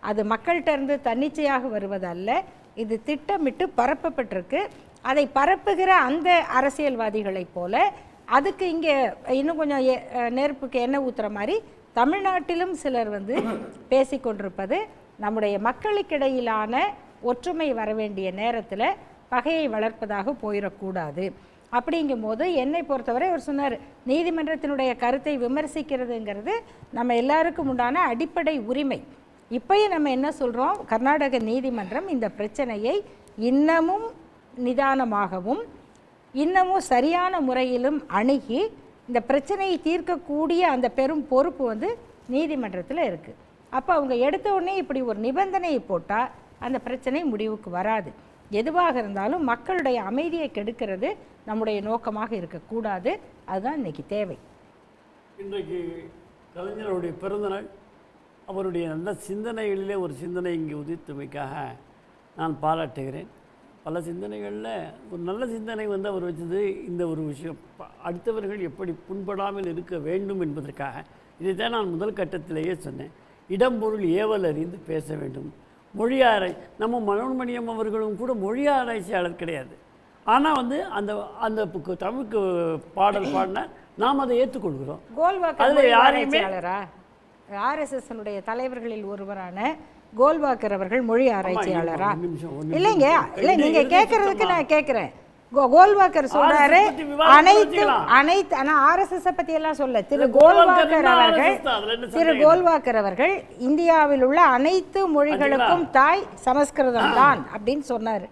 S12: அது மக்கள்கிட்ட இருந்து தன்னிச்சையாக வருவது அல்ல, இது திட்டமிட்டு பரப்பப்பட்டிருக்கு. அதை பரப்புகிற அந்த அரசியல்வாதிகளைப் போல அதுக்கு இங்கே இன்னும் கொஞ்சம் நெருப்புக்கு எண்ணெய் ஊற்றுற மாதிரி தமிழ்நாட்டிலும் சிலர் பேசிக்கொண்டிருப்பது நம்முடைய மக்களுக்கிடையிலான ஒற்றுமை வர வேண்டிய நேரத்தில் பகையை வளர்ப்பதாக போயிடக்கூடாது. அப்படிங்கும்போது என்னை பொறுத்தவரை அவர் சொன்னார், நீதிமன்றத்தினுடைய கருத்தை விமர்சிக்கிறதுங்கிறது நம்ம எல்லாருக்கும் உண்டான அடிப்படை உரிமை. இப்போயும் நம்ம என்ன சொல்கிறோம், கர்நாடக நீதிமன்றம் இந்த பிரச்சனையை இன்னமும் நிதானமாகவும் இன்னமும் சரியான முறையிலும் அணுகி இந்த பிரச்சனையை தீர்க்கக்கூடிய அந்த பெரும் பொறுப்பு நீதிமன்றத்தில் இருக்குது. அப்போ அவங்க எடுத்த உடனே இப்படி ஒரு நிபந்தனையை போட்டால் அந்த பிரச்சனை முடிவுக்கு வராது. எதுவாக இருந்தாலும் மக்களுடைய அமைதியை கெடுக்கிறது நம்முடைய நோக்கமாக இருக்கக்கூடாது. அதுதான் இன்றைக்கி தேவை.
S9: இன்றைக்கு கலைஞருடைய பிறந்தநாள், அவருடைய நல்ல சிந்தனைகளிலே ஒரு சிந்தனை இங்கே உதித்தமைக்காக நான் பாராட்டுகிறேன். பல சிந்தனைகளில் ஒரு நல்ல சிந்தனை அவர் வச்சது இந்த ஒரு விஷயம், அடுத்தவர்கள் எப்படி புண்படாமல் இருக்க வேண்டும் என்பதற்காக. இதைத்தான் நான் முதல் கட்டத்திலேயே சொன்னேன். இடம்பொருள் ஏவல் அறிந்து பேச வேண்டும். மொழி நம்ம மனோன்மணியம் அவர்களும் கூட மொழி ஆராய்ச்சியாளர் கிடையாது. ஆனால் அந்த அந்த தமிழுக்கு பாடல் பாடினார், நாம் அதை ஏற்றுக்கொள்கிறோம்.
S12: அதில் யாரையுமே RSS தலைவர்களில் ஒருவரான கோல்வாக்கர் அவர்கள் மொழி ஆராய்ச்சியாளரா? இல்லைங்க, இல்லை, நீங்கள் கேட்குறதுக்கு நான் கேட்குறேன். கோல்வாக்கர் சொல்றாரு
S9: RSS பத்தி விவாதம்
S12: அனைத்து
S9: வச்சுக்கலாம்.
S12: அனைத்து ஆனா ஆர்எஸ்எஸ் பத்தி எல்லாம் சொல்ல திரு
S9: கோல்வாக்கர்
S12: கோல்வாக்கர் அவர்கள்
S9: RSS தான், அதுல என்ன
S12: திரு
S9: சந்தேகம்
S12: கோல்வாக்கர் அவர்கள் இந்தியாவில் உள்ள அனைத்து மொழிகளுக்கும் தாய் சமஸ்கிருதம் தான் அப்படின்னு சொன்னாரு.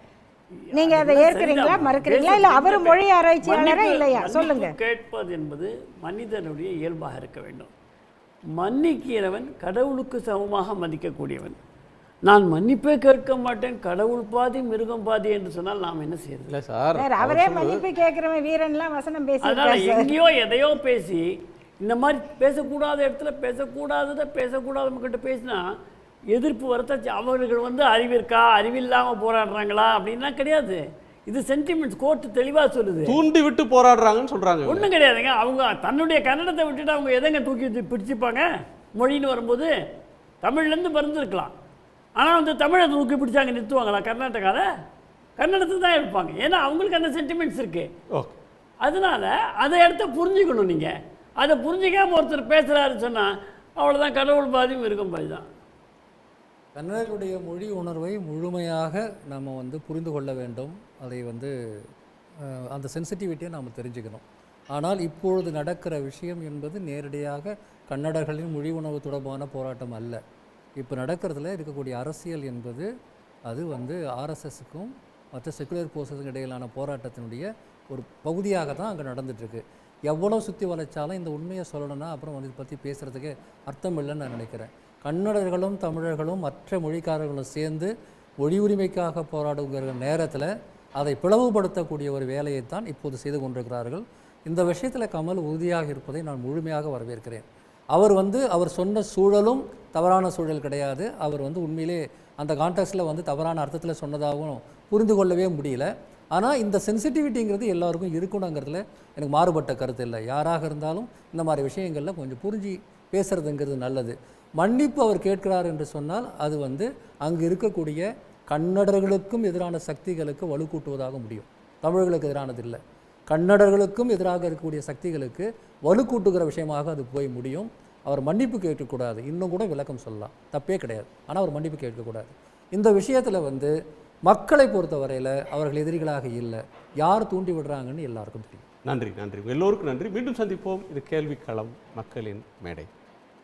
S12: நீங்க அதை ஏற்கிறீங்களா மறுக்கிறீங்களா இல்ல அவர் மொழி ஆராய்ச்சியாளரா இல்லையா சொல்லுங்க.
S9: கேட்பது என்பது மனிதனுடைய இயல்பாக இருக்க வேண்டும். மன்னிக்கிறவன் கடவுளுக்கு சமமாக மதிக்கக்கூடியவன். நான் மன்னிப்பே கேட்க மாட்டேன், கடவுள் பாதி மிருகம் பாதி என்று சொன்னால் நாம் என்ன செய்யறது?
S7: இல்லை சார்,
S12: அவரே மன்னிப்பு கேட்கிறவன் வீரன்லாம் வசனம்
S9: அதனால
S12: பேசி
S9: எங்கேயோ எதையோ பேசி இந்த மாதிரி பேசக்கூடாத இடத்துல பேசக்கூடாத மக்கள்கிட்ட பேசினா எதிர்ப்பு வரத்தாச்சு. அவர்கள் அறிவிற்கா அறிவில்லாமல் போராடுறாங்களா அப்படின்னா கிடையாது. இது சென்டிமெண்ட்ஸ். கோர்ட்டு தெளிவாக சொல்லுது,
S7: தூண்டி விட்டு போராடுறாங்கன்னு சொல்றாங்க.
S9: ஒன்றும் கிடையாதுங்க. அவங்க தன்னுடைய கன்னடத்தை விட்டுட்டு அவங்க எதங்க தூக்கி பிடிச்சிப்பாங்க? மொழின்னு வரும்போது தமிழ்லேருந்து பிறந்திருக்கலாம், ஆனால் தமிழை தூக்கி பிடிச்சாங்க நிறுத்துவாங்களா? கர்நாடகாவில் கன்னடத்தை தான் எடுப்பாங்க. ஏன்னா அவங்களுக்கு அந்த சென்டிமெண்ட்ஸ் இருக்குது.
S7: ஓகே,
S9: அதனால அதை இடத்த புரிஞ்சுக்கணும். நீங்கள் அதை புரிஞ்சிக்காமல் ஒருத்தர் பேசுகிறாரு சொன்னால் அவ்வளோதான், கடவுள் பாதி மிருகம் பாதி தான்.
S8: கன்னடர்களுடைய மொழி உணர்வை முழுமையாக நம்ம புரிந்து கொள்ள வேண்டும். அதை அந்த சென்சிட்டிவிட்டியை நாம் தெரிஞ்சுக்கணும். ஆனால் இப்பொழுது நடக்கிற விஷயம் என்பது நேரடியாக கன்னடர்களின் மொழி உணர்வு தொடர்பான போராட்டம் அல்ல. இப்போ நடக்கிறதுல இருக்கக்கூடிய அரசியல் என்பது அது ஆர்எஸ்எஸ்க்கும் மற்ற செக்குலர் போர்ஸஸுக்கும் இடையிலான போராட்டத்தினுடைய ஒரு பகுதியாக தான் அங்கே நடந்துகிட்ருக்கு. எவ்வளோ சுற்றி வளைச்சாலும் இந்த உண்மையை சொல்லணும்னா அப்புறம் இதை பற்றி பேசுகிறதுக்கு அர்த்தம் இல்லைன்னு நான் நினைக்கிறேன். கன்னடர்களும் தமிழர்களும் மற்ற மொழிக்காரர்களும் சேர்ந்து மொழி உரிமைக்காக போராடுங்கிற நேரத்தில் அதை பிளவுபடுத்தக்கூடிய ஒரு வேலையைத்தான் இப்போது செய்து கொண்டிருக்கிறார்கள். இந்த விஷயத்தில் கமல் உறுதியாக இருப்பதை நான் முழுமையாக வரவேற்கிறேன். அவர் அவர் சொன்ன சூழலும் தவறான சூழல் கிடையாது. அவர் உண்மையிலே அந்த கான்டெக்ஸ்டில் தவறான அர்த்தத்தில் சொன்னதாகவும் புரிந்து கொள்ளவே முடியல. ஆனால் இந்த சென்சிட்டிவிட்டிங்கிறது எல்லாருக்கும் இருக்கணுங்கிறதுல எனக்கு மாறுபட்ட கருத்து இல்லை. யாராக இருந்தாலும் இந்த மாதிரி விஷயங்களில் கொஞ்சம் புரிஞ்சு பேசுகிறதுங்கிறது நல்லது. மன்னிப்பு அவர் கேட்கிறார் என்று சொன்னால் அது அங்கு இருக்கக்கூடிய கன்னடர்களுக்கும் எதிரான சக்திகளுக்கு வலுக்கூட்டுவதாக முடியும். தமிழர்களுக்கு எதிரானது இல்லை, கன்னடர்களுக்கும் எதிராக இருக்கக்கூடிய சக்திகளுக்கு வலுக்கூட்டுகிற விஷயமாக அது போய் முடியும். அவர் மன்னிப்பு கேட்கக்கூடாது, இன்னும் கூட விளக்கம் சொல்லலாம், தப்பே கிடையாது. ஆனால் அவர் மன்னிப்பு கேட்கக்கூடாது. இந்த விஷயத்தில் மக்களை பொறுத்தவரையில் அவர்கள் எதிரிகளாக இல்லை, யார் தூண்டி விடுறாங்கன்னு எல்லாருக்கும் தெரியும்.
S7: நன்றி, எல்லோருக்கும் நன்றி. மீண்டும் சந்திப்போம். இது கேள்விக்களம், மக்களின் மேடை.